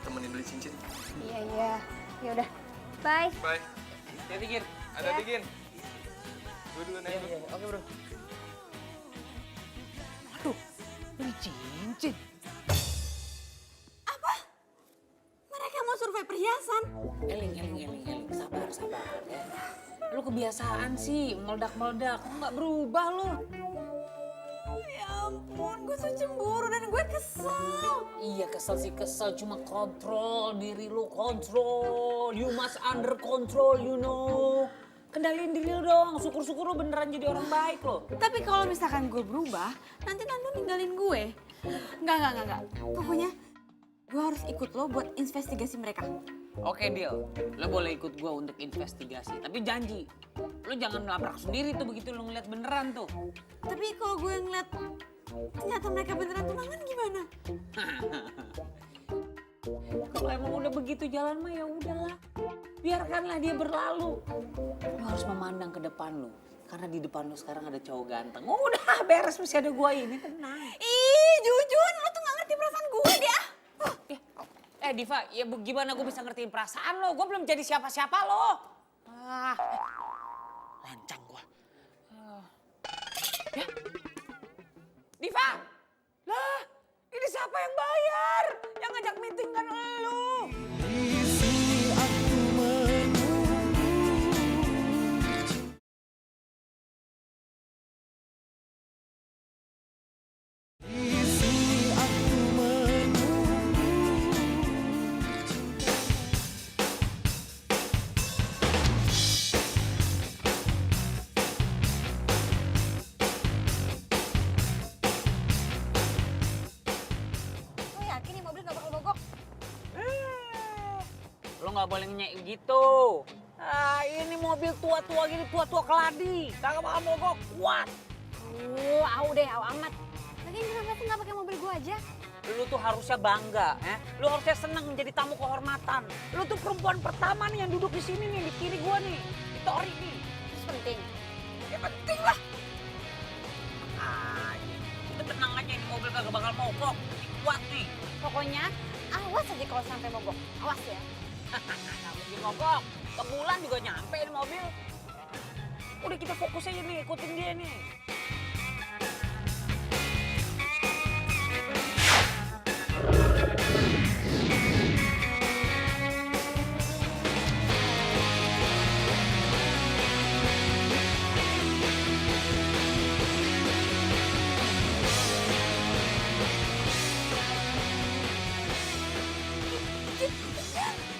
C: temenin beli cincin.
E: Iya. Ya udah. Bye.
C: Bye.
A: Hati-hati Gin.
C: Hati-hati Gin. Gue dulu naik.
A: Iya. Oke bro. Waduh, beli cincin.
B: Mereka perhiasan.
A: Eling, sabar ya. Lu kebiasaan sih meledak-meledak, nggak berubah lu.
B: Ya ampun, gue tuh cemburu dan gue kesel.
A: Iya kesel, cuma kontrol diri lu, kontrol. You must under control, you know. Kendaliin diri lu dong, syukur-syukur lu beneran jadi orang baik lo.
B: Tapi kalau misalkan gue berubah, nanti Nando ninggalin gue. Enggak. Pokoknya gue harus ikut lo buat investigasi mereka.
A: Oke deal, lo boleh ikut gua untuk investigasi. Tapi janji, lo jangan melabrak sendiri tuh begitu lo ngeliat beneran tuh.
B: Tapi kalau gue ngeliat ternyata mereka beneran tunangan gimana?
A: Kalau emang udah begitu jalan mah ya udahlah. Biarkanlah dia berlalu. Lo harus memandang ke depan lo. Karena di depan lo sekarang ada cowok ganteng. Udah beres, masih ada gua ini, tenang.
B: Ih, Jujun, lo tuh gak ngerti perasaan gue deh.
A: Diva, ya gimana gue bisa ngertiin perasaan lo? Gue belum jadi siapa-siapa lo. Lancang gue. Ya, Diva, lah ini siapa yang bayar? Yang ngajak meeting kan lo. Lo nggak boleh ngenyek gitu. Ini mobil tua-tua gini, tua-tua keladi. Kagak bakal mogok, kuat.
E: Au amat. Lagian kenapa sih nggak pakai mobil gue aja?
A: Lu tuh harusnya bangga, ya. Lu harusnya senang menjadi tamu kehormatan. Lu tuh perempuan pertama nih yang duduk di sini nih, di kiri gua nih. Di Tori nih.
E: Terus penting.
A: Ya penting lah. Itu tenang aja, ini mobil kagak bakal mogok. Ini kuat nih.
E: Pokoknya awas aja kalau sampai mogok. Awas ya.
A: Nggak mungkin mogok. Ke bulan juga nyampe ini mobil. Udah kita fokus aja nih, ikutin dia nih.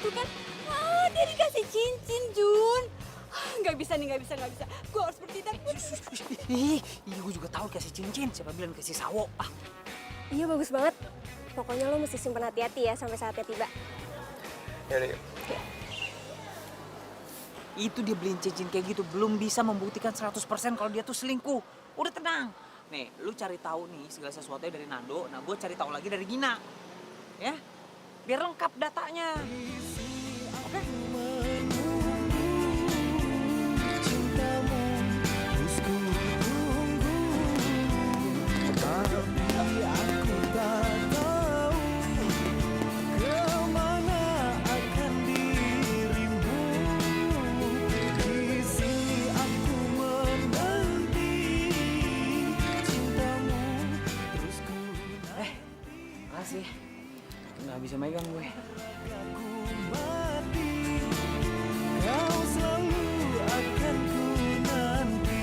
B: Tuh kan, dia dikasih cincin, Jun. Nggak bisa. Gue harus bertindak.
A: Iya, gue juga tahu kasih cincin. Siapa bilang kasih sawo?
E: Iya bagus banget. Pokoknya lo mesti simpen hati-hati ya sampai saatnya tiba.
C: Yaudah yuk.
A: Itu dia beliin cincin kayak gitu belum bisa membuktikan 100% kalau dia tuh selingkuh. Udah tenang. Nih, lu cari tahu nih segala sesuatunya dari Nando. Nah, gue cari tahu lagi dari Gina. Ya? Biar lengkap datanya. Oke? Makasih. Nggak bisa megang gue.
I: Kau selalu akan ku nanti.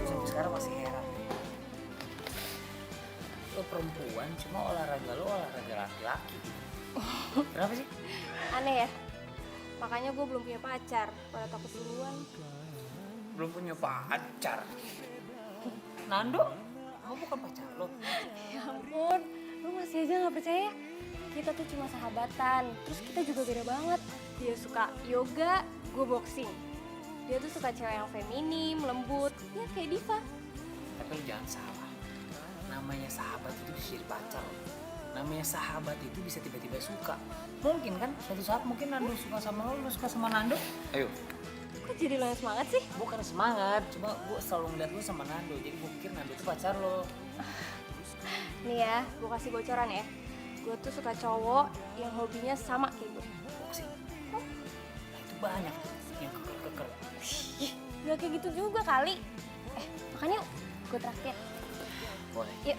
A: Sampai sekarang masih heran. Lo perempuan cuma olahraga lo olahraga laki-laki. Kenapa sih?
E: Aneh ya. Makanya gue belum punya pacar. Pada takut duluan.
A: Belum punya pacar. Nando, kamu bukan pacar lo.
E: Ya ampun, lu masih aja gak percaya? Kita tuh cuma sahabatan, terus kita juga beda banget. Dia suka yoga, gue boxing. Dia tuh suka cewek yang feminim, lembut, ya kayak Diva.
A: Tapi lo jangan salah. Namanya sahabat itu bisa jadi pacar. Namanya sahabat itu bisa tiba-tiba suka. Mungkin kan suatu saat mungkin Nando suka sama lo suka sama Nando. Ayo.
E: Kok jadi lo yang semangat sih?
A: Bukan semangat, cuma gue selalu ngeliat lo sama Nando. Jadi gue pikir Nando itu pacar lo.
E: Nih ya, gue kasih bocoran ya. Gue tuh suka cowok yang hobinya sama kayak gue.
A: Boxing. Nah, itu banyak tuh yang keker-keker.
E: Ih, gak kayak gitu juga kali. Makan yuk, gue traktir.
C: Boleh.
E: Yuk.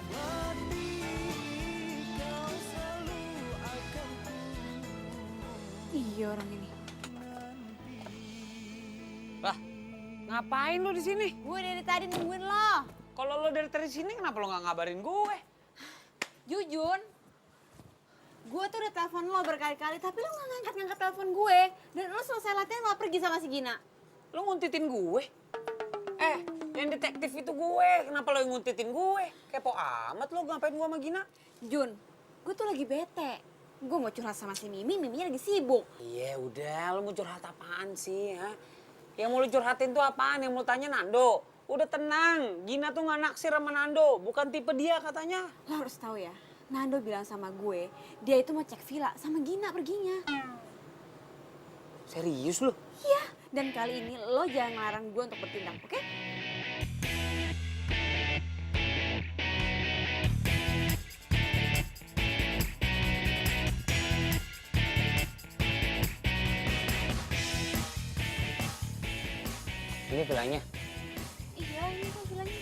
B: Iya orang ini.
A: Lah, ngapain lu di sini?
B: Gue dari tadi nungguin lo.
A: Kalau lo dari sini kenapa lo nggak ngabarin gue?
B: Jujun, gue tuh udah telepon lo berkali-kali, tapi lo nggak ngangkat telepon gue. Dan lo selesai latihan lo pergi sama si Gina.
A: Lo nguntitin gue? Yang detektif itu gue. Kenapa lo yang nguntitin gue? Kepo amat lo, ngapain gue sama Gina?
B: Jun, gue tuh lagi bete. Gue mau curhat sama si Miminya lagi sibuk.
A: Iya udah, lo mau curhat apaan sih? Ha? Yang mau lo curhatin tuh apaan? Yang mau tanya Nando? Udah tenang, Gina tuh gak naksir sama Nando. Bukan tipe dia katanya.
B: Lo harus tahu ya, Nando bilang sama gue, dia itu mau cek villa sama Gina perginya.
A: Serius lo?
B: Iya, dan kali ini lo jangan ngelarang gue untuk bertindak, oke?
A: Ini villanya.
B: Iya, ini tuh villanya.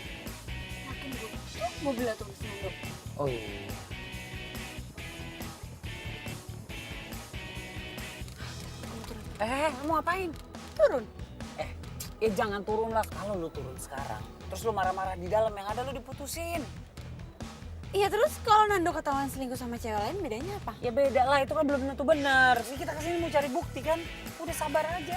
B: Yakin gue, tuh mobilnya tuh si Nando.
A: Oh iya. Mau ngapain?
B: Turun.
A: Ya jangan turun lah. Kalau lu turun sekarang, terus lu marah-marah di dalam, yang ada lu diputusin.
B: Iya, terus kalau Nando ketahuan selingkuh sama cewek lain, bedanya apa?
A: Ya beda lah, itu kan belum tentu benar. Ini kita kesini mau cari bukti kan. Udah sabar aja.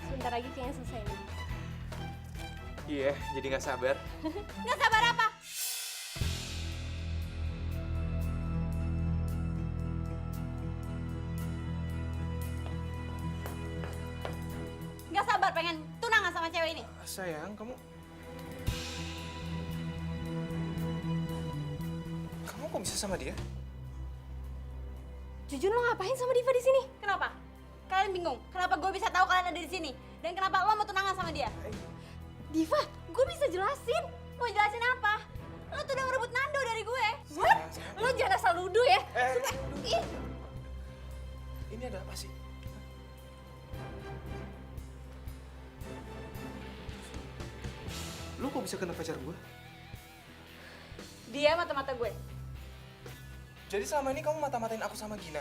E: Sebentar lagi kayaknya selesai nih.
C: Iya, jadi nggak sabar.
B: Nggak sabar apa? Nggak sabar pengen tunangan sama cewek ini.
C: Sayang, kamu kok bisa sama dia?
B: Jujun, lo ngapain sama Diva di sini? Kenapa? Kalian bingung? Kenapa gue bisa tahu kalian ada di sini? Dan kenapa lo mau tunangan sama dia? Diva, gue bisa jelasin. Mau jelasin apa? Lo tuh udah ngerebut Nando dari gue.
E: What? Lo jangan asal nuduh ya.
B: Ih,
C: Ini ada apa sih? Lu kok bisa kena pacar gue?
B: dia mata-mata gue.
C: Jadi selama ini kamu mata-matain aku sama Gina?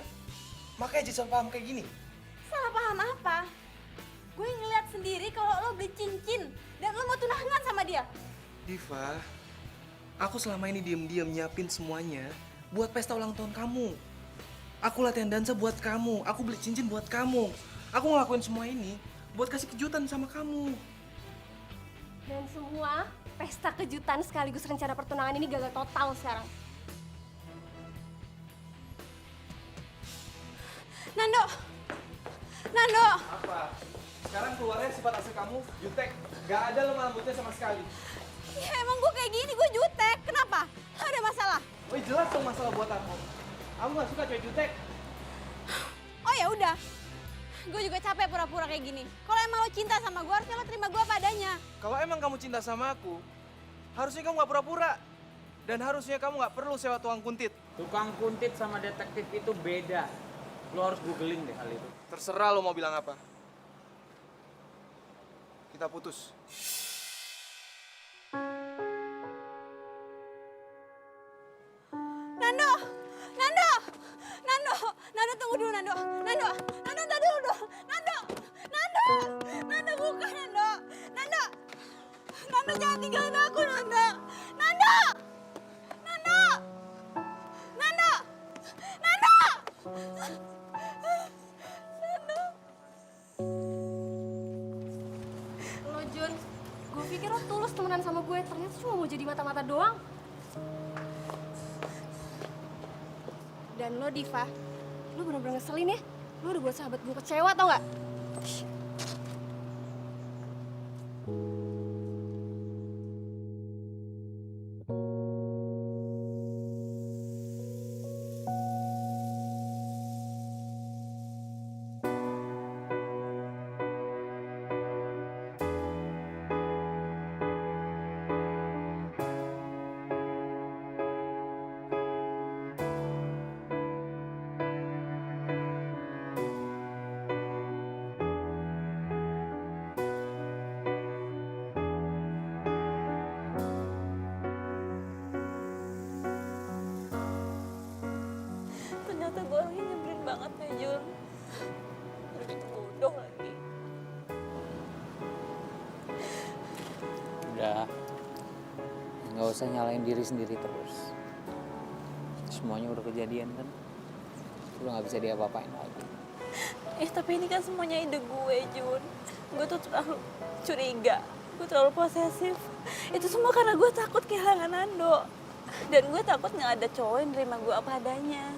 C: Makanya jadi salah paham kayak gini?
B: Salah paham apa? Gue ngeliat sendiri kalau lo beli cincin dan lo mau tunangan sama dia.
C: Diva, aku selama ini diem-diem nyiapin semuanya buat pesta ulang tahun kamu. Aku latihan dansa buat kamu, aku beli cincin buat kamu. Aku ngelakuin semua ini buat kasih kejutan sama kamu.
E: Dan semua pesta kejutan sekaligus rencana pertunangan ini gagal total sekarang.
B: Nando! Nando!
C: Apa? Sekarang keluarnya sifat asli kamu, jutek. Gak ada lemah lembutnya sama sekali.
B: Ya emang gue kayak gini, gue jutek. Kenapa? Ada masalah?
C: Oh jelas dong masalah buat aku. Aku gak suka cewek jutek.
B: Oh ya udah. Gue juga capek pura-pura kayak gini. Kalau emang lo cinta sama gue, harusnya lo terima gue apa adanya.
C: Kalau emang kamu cinta sama aku, harusnya kamu gak pura-pura. Dan harusnya kamu gak perlu sewa tukang kuntit.
A: Tukang kuntit sama detektif itu beda. Lo harus googling deh hal itu.
C: Terserah lo mau bilang apa. Kita putus.
B: Nando! Nando! Nando! Nando tunggu dulu Nando! Nando! Nando tunggu dulu! Nando! Nando! Nando bukan Nando! Nando! Nando jangan tinggalin aku Nando! Nando! Nando! Nando! Nando! Nando!
E: Lo Jun, gue pikir lo tulus temenan sama gue, ternyata cuma mau jadi mata-mata doang. Dan lo Diva, lo bener-bener ngeselin ya. Lo udah buat sahabat gue kecewa tau gak?
A: nggak usah nyalain diri sendiri terus. Semuanya udah kejadian kan, udah nggak bisa diapa-apain lagi.
B: Tapi ini kan semuanya ide gue, Jun. Gue tuh terlalu curiga, gue terlalu posesif. Itu semua karena gue takut kehilangan Nando. Dan gue takut nggak ada cowok yang nerima gue apa adanya.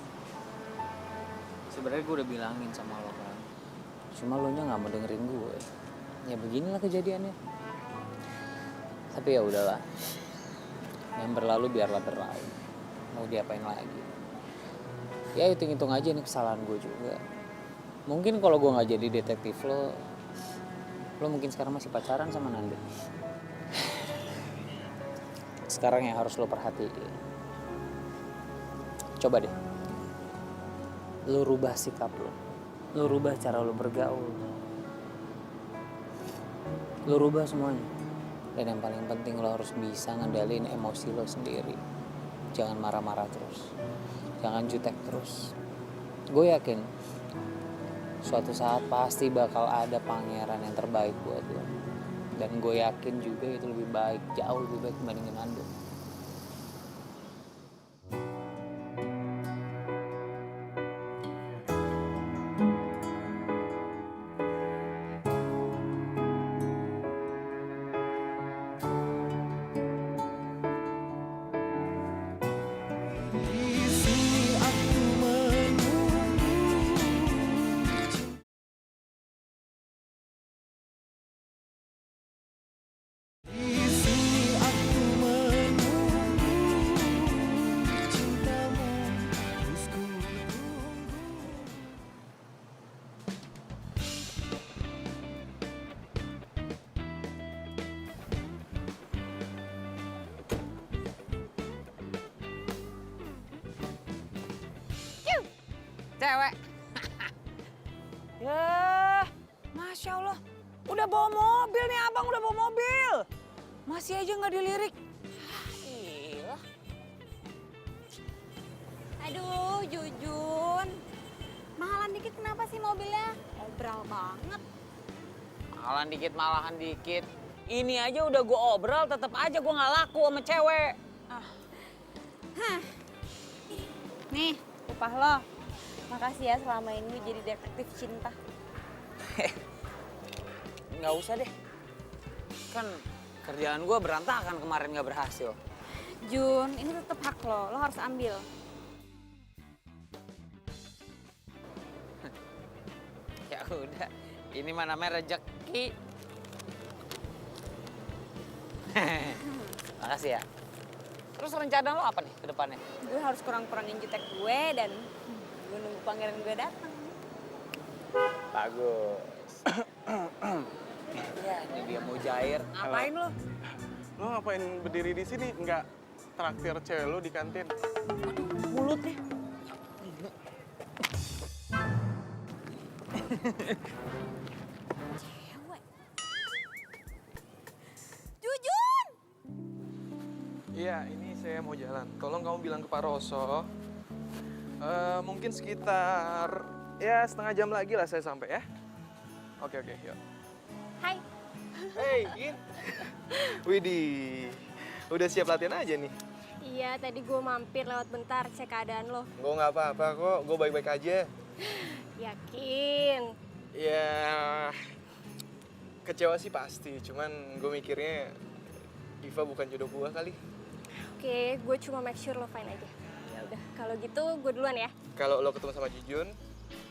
A: Sebenarnya gue udah bilangin sama lo kan, cuma lo nya nggak mau dengerin gue. Ya beginilah kejadiannya. Tapi ya udahlah, yang berlalu biarlah berlalu. Mau diapain lagi? Ya hitung-hitung aja nih kesalahan gue juga. Mungkin kalau gue nggak jadi detektif lo mungkin sekarang masih pacaran sama Nando. Sekarang yang harus lo perhatiin, coba deh, lo rubah sikap lo rubah cara lo bergaul, lo rubah semuanya. Dan yang paling penting lo harus bisa ngendaliin emosi lo sendiri. Jangan marah-marah terus, jangan jutek terus. Gue yakin suatu saat pasti bakal ada pangeran yang terbaik buat lo. Dan gue yakin juga itu lebih baik, jauh lebih baik dibandingin Nando. Cewek. Ya, Masya Allah. Udah bawa mobil nih abang, udah bawa mobil. Masih aja nggak dilirik. Gila.
B: Aduh, Jujun. Mahalan dikit kenapa sih mobilnya? Obral banget.
A: Mahalan dikit, malahan dikit. Ini aja udah gue obral, tetap aja gue nggak laku sama cewek.
B: Nih, upah lo. Makasih ya selama ini jadi detektif cinta.
A: Nggak usah deh. Kan kerjaan gue berantakan kemarin nggak berhasil.
B: Jun, ini tetap hak lo harus ambil.
A: Ya udah, ini mah namanya rezeki. Makasih ya. Terus rencana lo apa nih ke depannya?
B: Gue harus kurang-kurangin jutek gue dan gue nunggu pangeran gue datang.
A: Bagus. Ya, ini dia mau jair. Ngapain lo?
G: Lo ngapain berdiri di sini? Nggak traktir cewek lo di kantin?
A: Mulutnya.
B: Cewek. Jujun!
C: Iya, ini saya mau jalan. Tolong kamu bilang ke Pak Roso. Mungkin sekitar ya setengah jam lagi lah saya sampai ya. Oke, yuk.
B: Hai.
C: Hey, Gin. Widih, udah siap latihan aja nih?
E: Iya, tadi gue mampir lewat bentar cek keadaan lo.
C: Gue nggak apa-apa kok, gue baik-baik aja.
E: Yakin?
C: Ya, kecewa sih pasti, cuman gue mikirnya Iva bukan jodoh gue kali.
E: Oke, gue cuma make sure lo fine aja. Ya udah, kalau gitu gue duluan ya.
C: Kalau lo ketemu sama Jujun,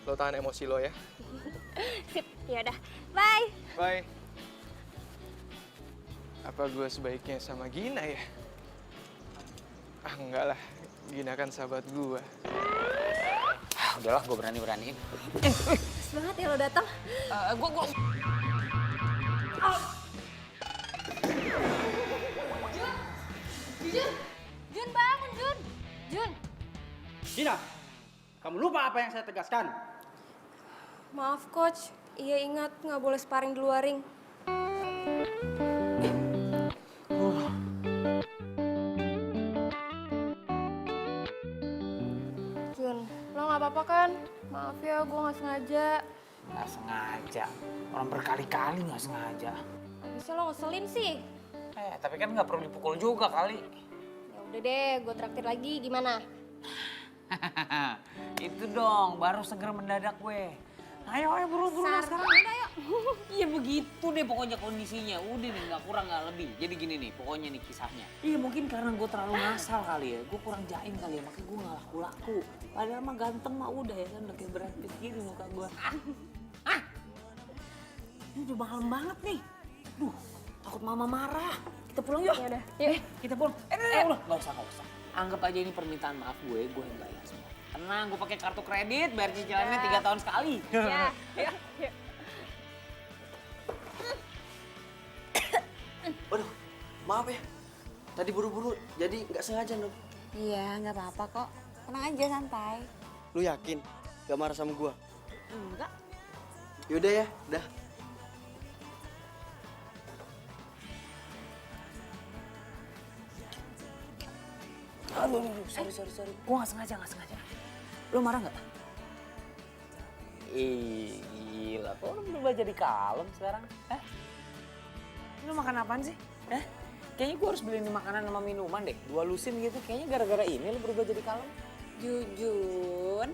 C: lo tahan emosi lo ya.
E: Sip, ya udah. Bye.
C: Bye. Apa gue sebaiknya sama Gina ya? Ah enggak lah, Gina kan sahabat gue.
A: Udahlah, gue berani-beraniin.
E: Pas banget ya lo datang.
A: Gue.
E: Jun bangun, Jun. Jun.
F: Gina, kamu lupa apa yang saya tegaskan?
E: Maaf coach, iya ingat nggak boleh sparring di luar ring. Jun, lo nggak apa-apa kan? Maaf ya, gue nggak sengaja.
A: Nggak sengaja. Orang berkali-kali nggak sengaja.
E: Bisa lo ngeselin sih.
A: Tapi kan nggak perlu dipukul juga kali.
E: Udah deh, gue traktir lagi, gimana?
A: Itu dong, baru seger mendadak gue. Ayo buru-buru sekarang. Iya begitu deh pokoknya kondisinya. Udah nih gak kurang gak lebih. Jadi gini nih pokoknya nih kisahnya. Iya mungkin karena gue terlalu ngasal kali ya. Gue kurang jaim kali ya makanya gue gak laku-laku. Padahal mah ganteng mah udah ya kan udah kayak Brad Pitt gini muka gue. Ini udah malam banget nih. Duh takut mama marah. Kita pulang yuk.
E: Yaudah, yuk.
A: Kita pulang. Udah gak usah. Anggap aja ini permintaan maaf gue yang bayar semua. Tenang, gue pakai kartu kredit, bayar cicilannya 3 tahun sekali.
E: Ya.
J: Waduh, maaf ya. Tadi buru-buru, jadi nggak sengaja dong.
B: Iya, nggak apa-apa kok. Tenang aja, santai.
J: Lu yakin? Gak marah sama gua?
B: Enggak.
J: Yaudah ya, dah.
A: Aduh, sorry. Gue gak sengaja. Lo marah gak? Ih, gila. Kok lo berubah jadi kalem sekarang? Lo makan apaan sih? Kayaknya gue harus beliin makanan sama minuman deh. 2 lusin gitu. Kayaknya gara-gara ini lo berubah jadi kalem.
B: Jujun,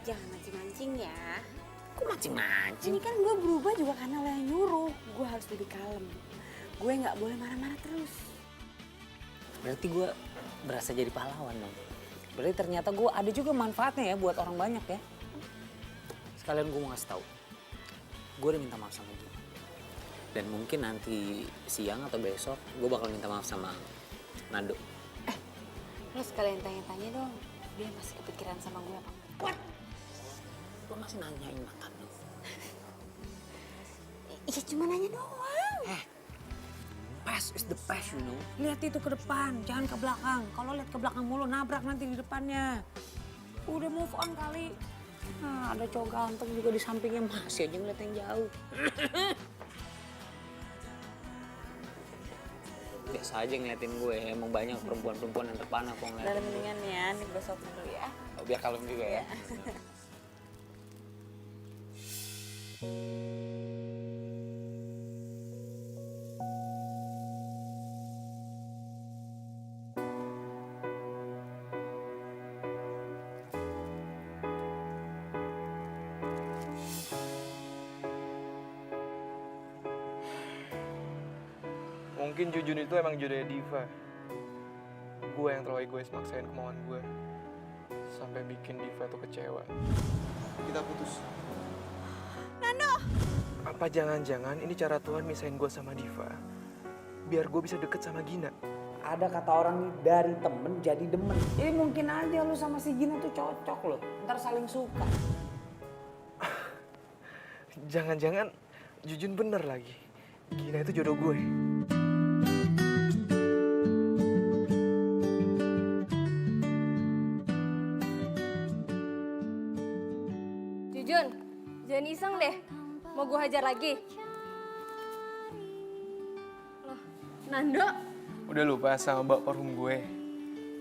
B: jangan mancing-mancing ya.
A: Kok mancing-mancing?
B: Ini kan gue berubah juga karena lo yang nyuruh. Gue harus lebih kalem. Gue nggak boleh marah-marah terus.
A: Berarti gue berasa jadi pahlawan dong. Berarti ternyata gue ada juga manfaatnya ya buat orang banyak ya. Sekalian gue mau ngasih tahu. Gue udah minta maaf sama dia. Dan mungkin nanti siang atau besok gue bakal minta maaf sama Nando.
B: Lo sekalian tanya-tanya dong. Dia masih kepikiran sama gue apa enggak?
A: What? Lo masih nanyain mantan lo?
B: Iya cuma nanya doang.
A: Past is the past, you know. Lihat itu ke depan, jangan ke belakang. Kalau lihat ke belakang mulu, nabrak nanti di depannya. Udah move on kali. Nah, ada cowok ganteng juga di sampingnya, masih aja ngeliat yang jauh. Biasa aja ngeliatin gue, emang banyak perempuan-perempuan yang terpana kok ngeliatin.
B: Udah mendingan ya, nih gue sopin dulu ya.
A: Oh, biar kalem juga ya.
C: Mungkin Jujun itu emang jodohnya Diva. Gue yang terlalu egois maksain kemauan gue. Sampai bikin Diva tuh kecewa. Kita putus.
H: Nando!
C: Apa jangan-jangan ini cara Tuhan misahin gue sama Diva? Biar gue bisa deket sama Gina.
A: Ada kata orang nih, dari temen jadi demen. Jadi mungkin aja lu sama si Gina tuh cocok loh. Ntar saling suka.
C: Jangan-jangan Jujun bener lagi. Gina itu jodoh gue.
E: Jujun, jangan iseng deh. Mau gue hajar lagi? Loh, Nando?
C: Udah lupa sama mbak parfum gue.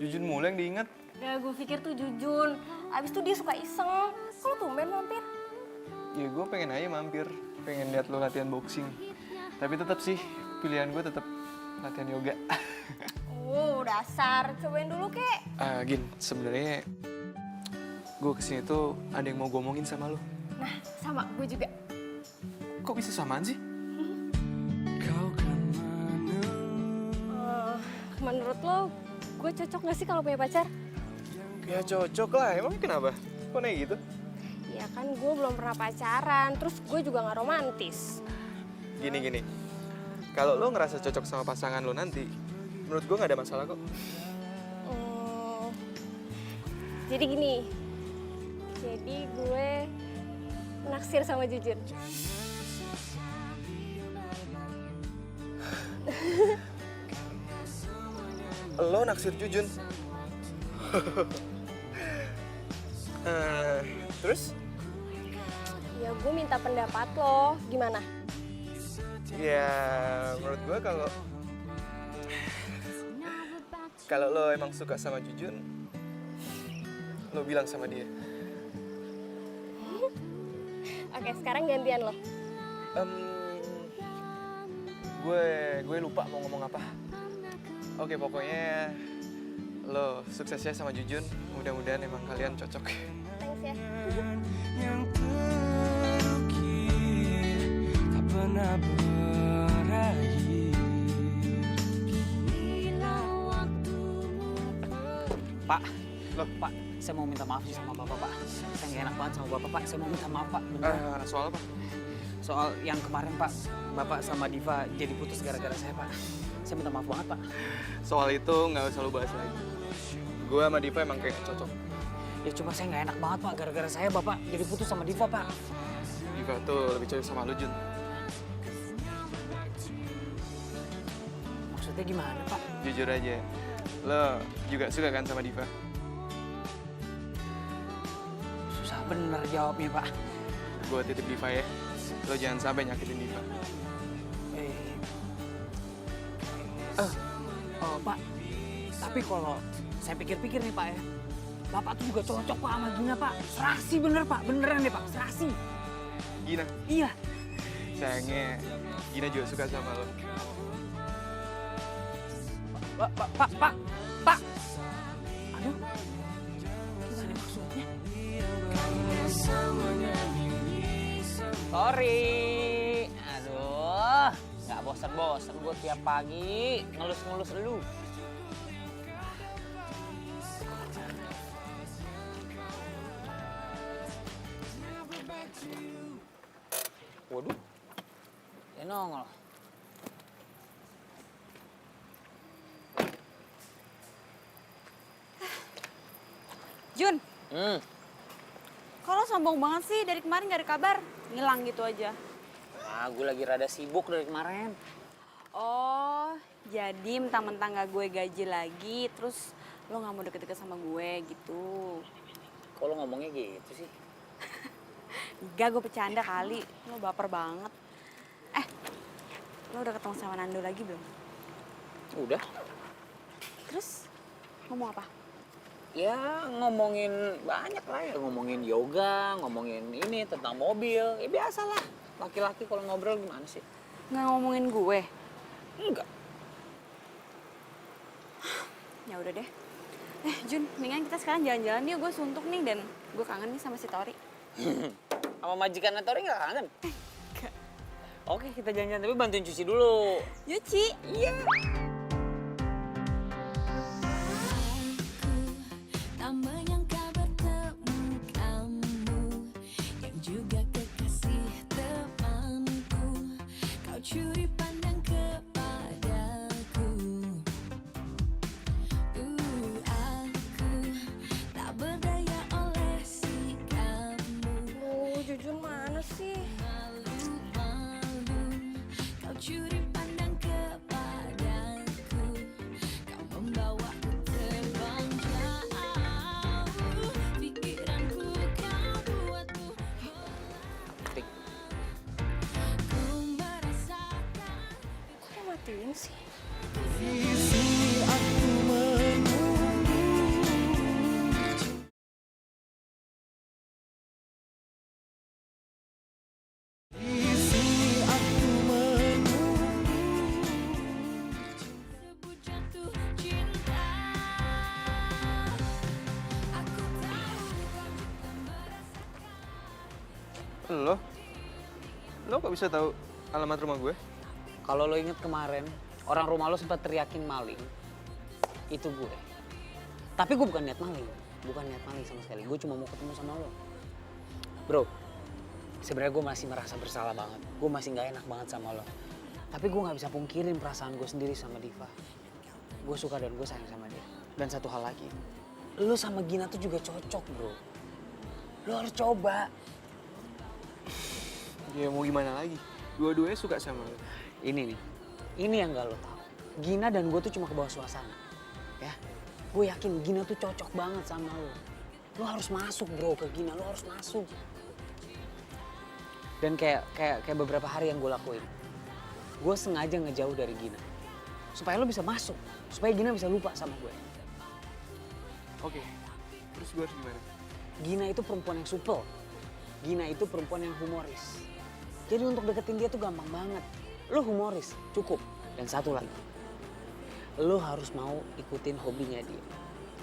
C: Jujun mulu yang diinget.
E: Ya gue pikir tuh Jujun. Abis itu dia suka iseng. Kok lo tumben mampir?
C: Ya gue pengen aja mampir. Pengen lihat lo latihan boxing. Tapi tetap sih, pilihan gue tetap latihan yoga.
E: Oh, dasar. Cobain dulu, kek.
C: Gin, sebenarnya gue kesini tuh ada yang mau gue omongin sama lo.
E: Nah, sama. Gue juga.
C: Kok bisa samaan sih?
E: Menurut lo, gue cocok gak sih kalau punya pacar?
C: Ya cocok lah, emangnya kenapa? Kok naik gitu?
E: Ya kan gue belum pernah pacaran, terus gue juga gak romantis.
C: Gini. Kalau lo ngerasa cocok sama pasangan lo nanti, menurut gue gak ada masalah kok.
E: Jadi gini, jadi gue naksir sama Jujun.
C: Lo naksir Jujun? Terus?
E: Ya gue minta pendapat lo, gimana?
C: Ya menurut gue kalau lo emang suka sama Jujun, lo bilang sama dia.
E: Oke, sekarang gantian lo.
C: Gue lupa mau ngomong apa. Oke, pokoknya lo sukses ya sama Jujun. Mudah-mudahan emang kalian cocok.
E: Thanks ya.
I: Yang terukir tak pernah berakhir.
A: Pak, loh Pak, saya mau minta maaf sih sama Bapak, Pak. Saya nggak enak banget sama Bapak, Pak. Saya mau minta maaf, Pak. Beneran.
C: Soal apa?
A: Soal yang kemarin, Pak. Bapak sama Diva jadi putus gara-gara saya, Pak. Saya minta maaf banget, Pak.
C: Soal itu nggak usah lo bahas lagi. Gue sama Diva emang kayak nggak cocok.
A: Ya cuma saya nggak enak banget, Pak. Gara-gara saya Bapak jadi putus sama Diva, Pak.
C: Diva tuh lebih cocok sama lo, Jun.
A: Maksudnya gimana, Pak?
C: Jujur aja, lo juga suka kan sama Diva?
A: Susah bener jawabnya, Pak.
C: Gue titip Diva ya. Lo jangan sampai nyakitin Diva.
A: Pak. Tapi kalau saya pikir-pikir nih, Pak ya. Bapak tuh juga cocok, Pak, sama Gina, Pak. Serasi bener, Pak. Beneran deh, Pak. Serasi.
C: Gina?
A: Iya.
C: Sayangnya Gina juga suka sama lo.
A: Pak. Aduh. Gimana maksudnya? Sorry. Aduh. Nggak bosan-bosan gue tiap pagi ngelus-ngelus lu. Waduh. Dia nongol.
B: Jun, kalau sombong banget sih dari kemarin gak ada kabar, ngilang gitu aja.
A: Ah, gue lagi rada sibuk dari kemarin.
B: Oh, jadi mentang-mentang gak gue gaji lagi, terus lo gak mau deket-deket sama gue gitu.
A: Kok lo ngomongnya gitu sih?
B: Enggak, gue bercanda kali, lo baper banget. Lo udah ketemu sama Nando lagi belum?
A: Udah.
B: Terus ngomong apa?
A: Ya ngomongin banyak lah ya, ngomongin yoga, ngomongin ini tentang mobil. Ya biasalah, laki-laki kalau ngobrol gimana sih?
B: Nggak ngomongin gue?
A: Enggak.
B: Ya udah deh. Jun, mendingan kita sekarang jalan-jalan yuk, gue suntuk nih dan gue kangen nih sama si Tori.
A: Sama majikan Tori nggak kangen? Enggak. Oke, kita jalan-jalan tapi bantuin cuci dulu.
B: Nyuci?
A: Iya.
K: Tak menyangka bertemu kamu yang juga kekasih temanku. Kau curi pandang kepadaku. Aku tak berdaya oleh sikapmu.
E: Jujun mana sih?
K: Malu-malu kau curi pandang kepadaku. Kau membawaku terbang jauh. Pikiranku kau buatku. Ku merasakan.
E: Kok dia matiin sih?
I: Di sini aku menunggu. Di sini aku menunggu.
K: Sebut jatuh cinta. Aku tahu kau juga merasakan.
C: Lo kok bisa tahu alamat rumah gue?
A: Kalau lo inget kemarin, orang rumah lo sempat teriakin maling. Itu gue. Tapi gue bukan niat maling. Bukan niat maling sama sekali. Gue cuma mau ketemu sama lo. Bro, sebenarnya gue masih merasa bersalah banget. Gue masih nggak enak banget sama lo. Tapi gue nggak bisa pungkirin perasaan gue sendiri sama Diva. Gue suka dan gue sayang sama dia. Dan satu hal lagi, lo sama Gina tuh juga cocok, bro. Lo harus coba.
C: Ya mau gimana lagi? Dua-duanya suka sama lo.
A: Ini nih, ini yang gak lo tahu. Gina dan gue tuh cuma ke bawah suasana, ya. Gue yakin Gina tuh cocok banget sama lo. Lo harus masuk bro ke Gina, lo harus masuk. Dan kayak beberapa hari yang gue lakuin, gue sengaja ngejauh dari Gina, supaya lo bisa masuk, supaya Gina bisa lupa sama gue.
C: Oke, terus gue harus gimana?
A: Gina itu perempuan yang supel, Gina itu perempuan yang humoris. Jadi untuk deketin dia tuh gampang banget. Lo humoris, cukup. Dan satu lagi, lo harus mau ikutin hobinya dia.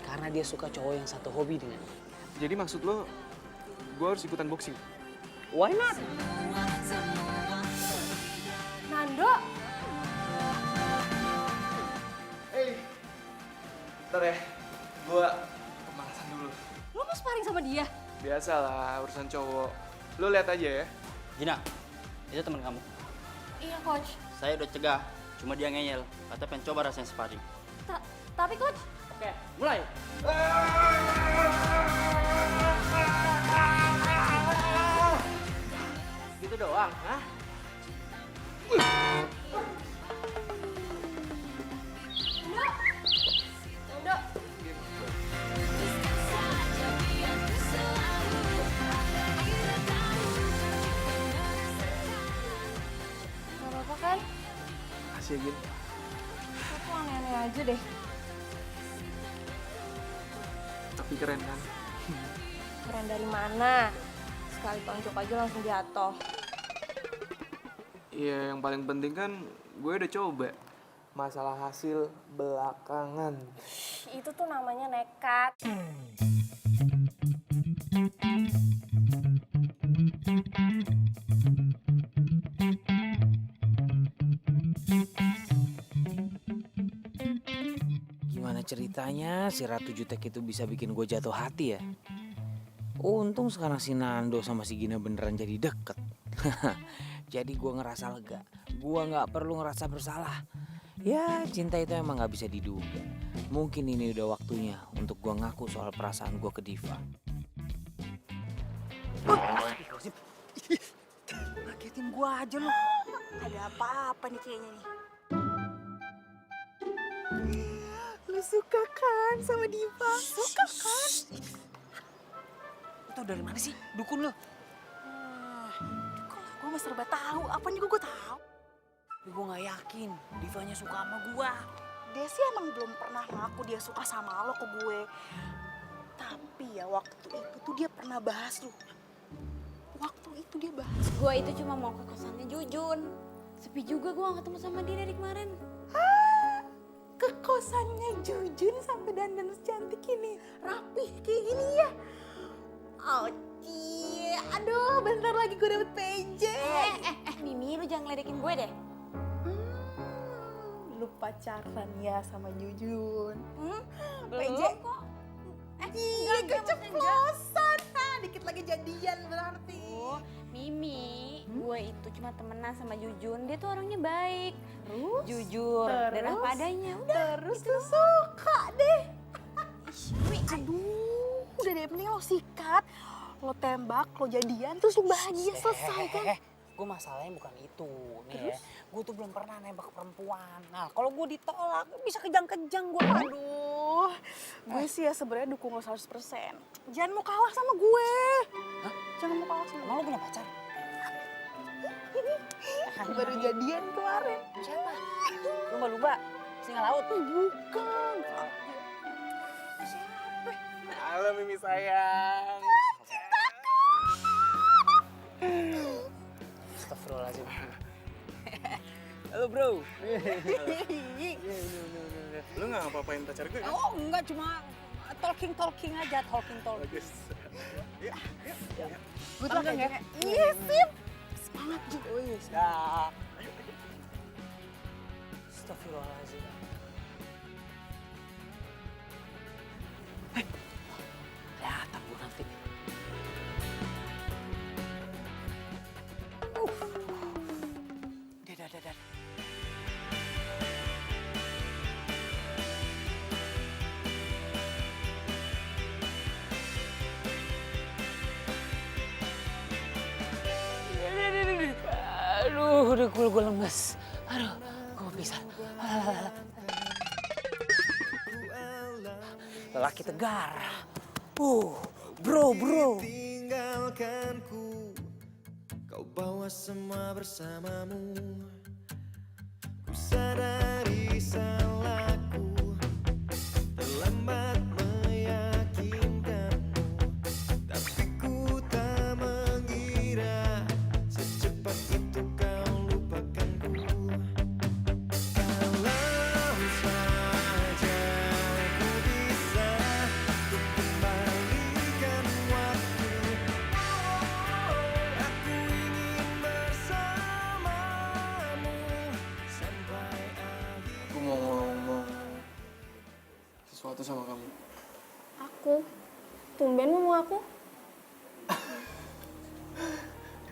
A: karena dia suka cowok yang satu hobi dengan dia.
C: Jadi maksud lo, gue harus ikutan boxing?
A: Why not?
E: Nando,
C: Hey, bentar ya, gue pemanasan dulu.
E: lo mau sparring sama dia?
C: Biasalah, urusan cowok. Lo lihat aja ya.
F: Gina, itu teman kamu.
E: Iya coach.
F: Saya udah cegah, cuma dia ngeyel. Kata pengen coba rasanya sparring.
E: Tapi coach,
F: Oke, mulai. Gitu doang, hah?
E: Nando, gak apa-apa kan?
C: Makasih ya, Gin.
E: Lo tuh aneh-aneh aja deh.
C: Tapi keren kan?
E: Keren dari mana? Sekali tonjok aja langsung jatuh.
C: Iya, yang paling penting kan gue udah coba. Masalah hasil belakangan.
E: Itu tuh namanya nekat.
A: Gimana ceritanya si Ratu Jutek itu bisa bikin gue jatuh hati ya? Untung sekarang si Nando sama si Gina beneran jadi deket. Jadi gue ngerasa lega. Gue gak perlu ngerasa bersalah. Ya cinta itu emang gak bisa diduga. Mungkin ini udah waktunya untuk gue ngaku soal perasaan gue ke Diva.
H: Ngagetin gua aja lo. Ada apa-apa nih kayaknya nih. Lu suka kan sama Diva? Suka kan?
A: Lu tau dari mana sih dukun lo?
H: Kok gue mah serba tahu. Apa nih gue tahu?
A: Tapi gue gak yakin Divanya suka sama gue.
H: Dia sih emang belum pernah ngaku dia suka sama lo ke gue. Tapi ya waktu itu tuh dia pernah bahas lo. Waktu itu dia bahas.
B: Gue itu cuma mau ke kosannya Jujun. Sepi juga gue gak ketemu sama dia dari kemarin.
H: Ke kosannya Jujun sampai dandan secantik ini. Rapih kayak gini ya. Oh cie, aduh bentar lagi gue dapet PJ.
B: Mimi lu jangan ngeledekin gue deh.
H: Lu pacaran ya sama Jujun?
B: Belum
H: PJ
B: kok.
H: Iya keceplosan. Dikit lagi jadian berarti.
B: Mimi, gue itu cuma temenan sama Jujun. Dia tuh orangnya baik, jujur,
H: Terus?
B: dan apa adanya. Udah.
H: Terus tuh suka deh. Aduh, udah deh mending lo sikat. Lo tembak, lo jadian, terus lo bahagia selesai kan?
A: Gue masalahnya bukan itu nih ya. Gue tuh belum pernah nembak perempuan. Nah kalau gue ditolak bisa kejang-kejang gue.
H: Aduh, gue sih ya sebenarnya dukung lo 100%. Jangan mau kalah sama gue.
A: Hah?
H: Jangan mau kalah sama
A: Emang lo punya pacar?
H: Baru jadian kemarin.
A: Siapa? Lumba-lumba? Singa laut?
H: Bukan.
G: Halo Mimi sayang.
A: Astagfirullahaladzim. Halo bro.
G: Lu nggak ngapa-ngapain pacar gue?
A: Oh enggak, cuma talking aja, talking.
G: Bagus.
H: Gue tuh ya. Iya sip. Semangat juga.
A: Ya. Astagfirullahaladzim. Kelihatan gue nanti. Dadah. Aduh, udah gue lemes. Aduh, gue bisa. Lelaki tegar. Bro.
I: Tinggalkanku, kau bawa semua bersamamu. Ku sadari salahku, terlambat meyakinkanmu. Tapi ku tak mengira secepat itu kau lupakanku. Kalau saja ku bisa
E: Tumben ngomong aku.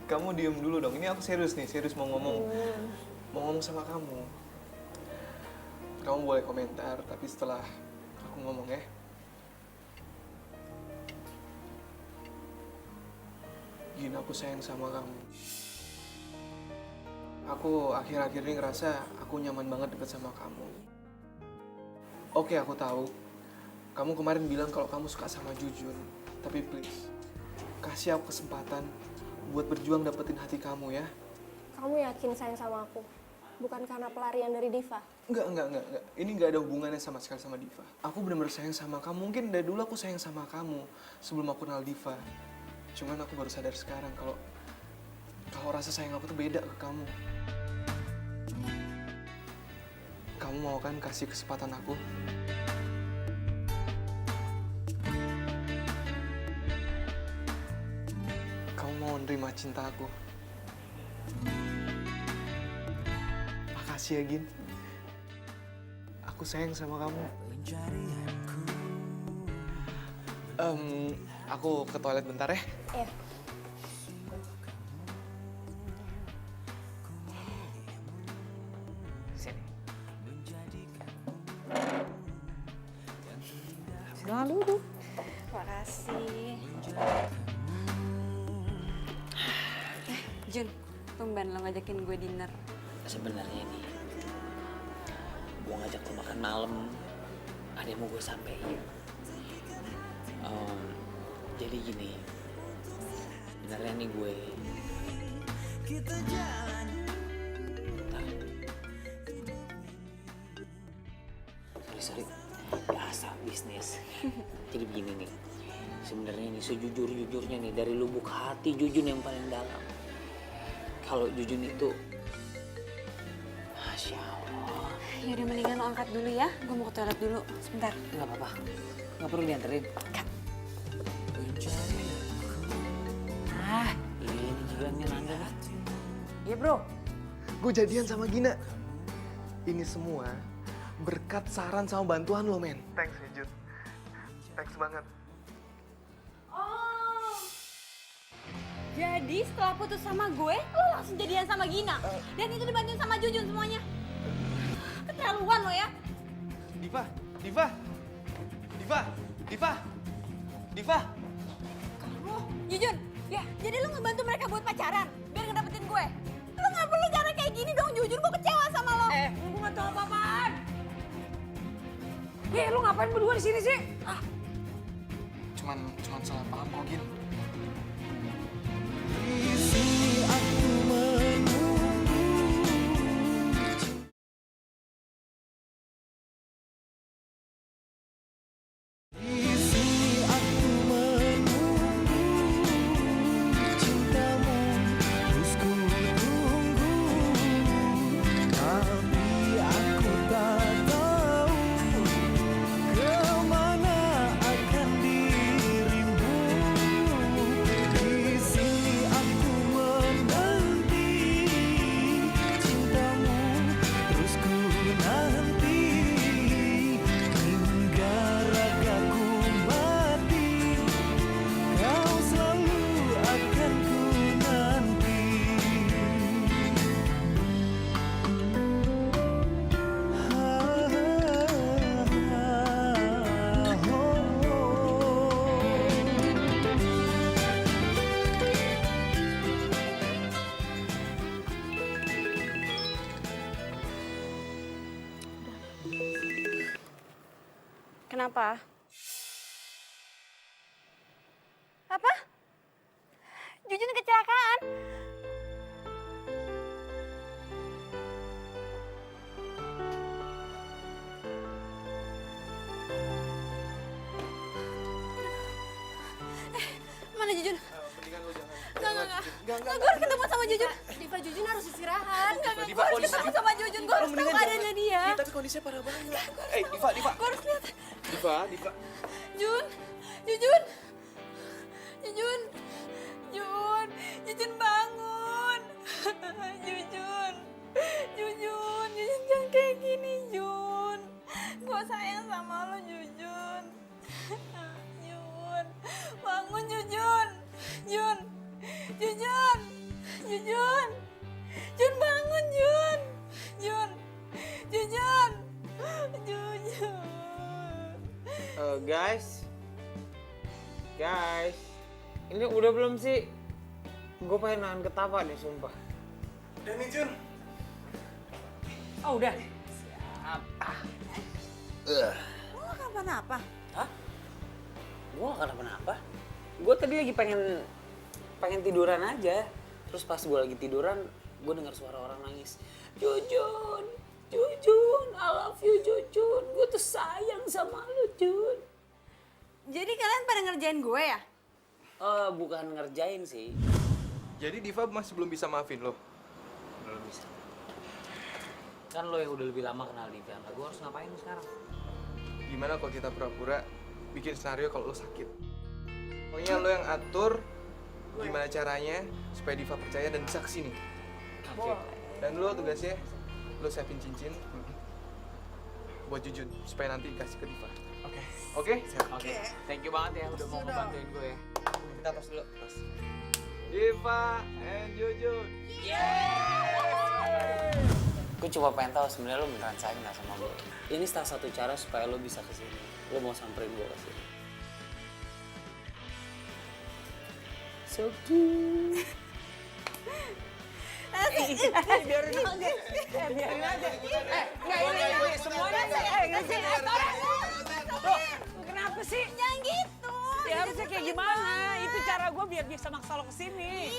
C: Kamu diem dulu dong, ini aku serius nih, serius mau ngomong. Mau ngomong sama kamu. Kamu boleh komentar, tapi setelah aku ngomong ya. Gin, aku sayang sama kamu. Aku akhir-akhir ini ngerasa aku nyaman banget deket sama kamu. Oke, aku tahu. Kamu kemarin bilang kalau kamu suka sama Jujun. Tapi please, kasih aku kesempatan buat berjuang dapetin hati kamu ya.
E: Kamu yakin sayang sama aku? Bukan karena pelarian dari Diva?
C: Enggak. Ini nggak ada hubungannya sama sekali sama Diva. Aku benar-benar sayang sama kamu. Mungkin dari dulu aku sayang sama kamu sebelum aku kenal Diva. Cuman aku baru sadar sekarang kalau rasa sayang aku tuh beda ke kamu. Kamu mau kan kasih kesempatan aku? Kamu mau nerima cinta aku? Makasih ya, Gin. Aku sayang sama kamu. Aku ke toilet bentar ya.
E: Iya.
C: Sini.
A: Jangan duduk.
B: Makasih. Jun, tumben lo ngajakin gue dinner.
A: Sebenarnya nih, gue ngajak lo makan malam. Ada yang mau gue sampein. Jadi gini, sebenarnya nih gue. Bentar. Sorry. Biasa bisnis. Jadi begini nih. Sebenarnya nih sejujur-jujurnya nih dari lubuk hati Jujun yang paling dalam. Kalau Jujun itu, Masya Allah.
B: Yaudah mendingan lo angkat dulu ya. Gue mau ke toilet dulu. Sebentar.
A: Nggak apa-apa. Nggak perlu dianterin. Ini jigalnya Nanda nih.
C: Iya bro, gue jadian sama Gina. Ini semua berkat saran sama bantuan lo, men. Thanks ya, Jun. Thanks banget.
B: Oh, jadi setelah putus sama gue, lo langsung jadian sama Gina. Dan itu dibantuin sama Jujun semuanya. Keterlaluan lo ya.
C: Diva.
B: Kamu, Jujun, ya jadi lo ngebantu mereka buat pacaran biar ngedapetin gue. Lo nggak perlu cara kayak gini dong, Jujun. Gue kecewa sama lo.
A: Gue nggak tahu apa-apaan. Lo ngapain berdua di sini sih?
C: Cuman salah paham kok, Gin.
B: Kenapa? Apa? Jujun kecelakaan? Mana Jujun?
C: Mendingan lo jangan.
B: Enggak. Gue harus ketemu sama Jujun.
E: Diva, Jujun harus istirahat.
B: Enggak. Gue harus ketemu sama Jujun. Gue harus tahu keadaannya dia.
C: Iya, tapi kondisinya parah banget. Diva.
B: Gue harus lihat.
C: Diva.
B: Jujun bangun. Jujun jangan kayak gini, Jun. Gue sayang sama lo, Jujun. Jun.
A: Guys, ini udah belum sih? Gue pengen nahan ketawa nih, sumpah.
G: Udah nih Jun.
A: Oh udah.
H: Lo gak kenapa-napa?
A: Hah? Gue gak kenapa-napa. Gue tadi lagi pengen tiduran aja. Terus pas gue lagi tiduran, gue dengar suara orang nangis. Jujun, I love you Jujun. Gue tuh sayang sama lu Jun.
H: Jadi kalian pada ngerjain gue ya?
A: Bukan ngerjain sih.
C: Jadi Diva masih belum bisa maafin lo?
A: Belum bisa. Kan lo yang udah lebih lama kenal Diva. Gue harus ngapain sekarang?
C: Gimana kalau kita pura-pura bikin skenario kalau lo sakit? Pokoknya lo yang atur gimana caranya supaya Diva percaya dan bisa kesini.
A: Oke.
C: Dan lo tugasnya, lo siapin cincin buat Jujun supaya nanti dikasih ke Diva.
G: Oke.
C: Oke?
A: Oke. Thank you banget ya udah mau ngebantuin gue ya.
C: Kita tos dulu. Tos. Diva and Jujun.
A: Gue cuma pengen tahu sebenarnya lo beneran sayang nggak sama gue. Ini salah satu cara supaya lo bisa kesini. Lo mau samperin gue kesini. So cute. Biarin aja. Biarin aja. Nggak ini semuanya. Loh, kenapa sih?
H: Jangan gitu.
A: Ya harusnya kayak gimana? Itu cara gue biar bisa maksa lo kesini.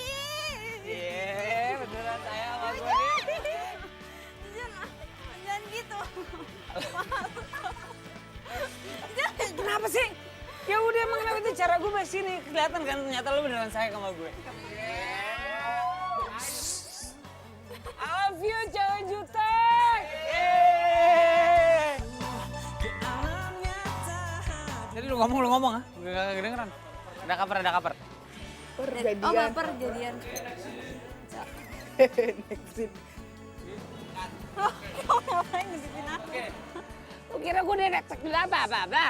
A: Iya, beneran sayang sama gue nih.
H: Jangan gitu.
A: Kenapa sih? Ya udah emang kenapa itu cara gue bahas sini. Kelihatan kan ternyata lo beneran sayang sama gue. I love you, cewek jutek. Jadi lu ngomong ah? Gak kedengeran. Ada kabar.
H: Oh baper jadian.
A: Nextin.
H: Oh ngapain ngesitin aku?
A: Lu kira gue udah netek apa?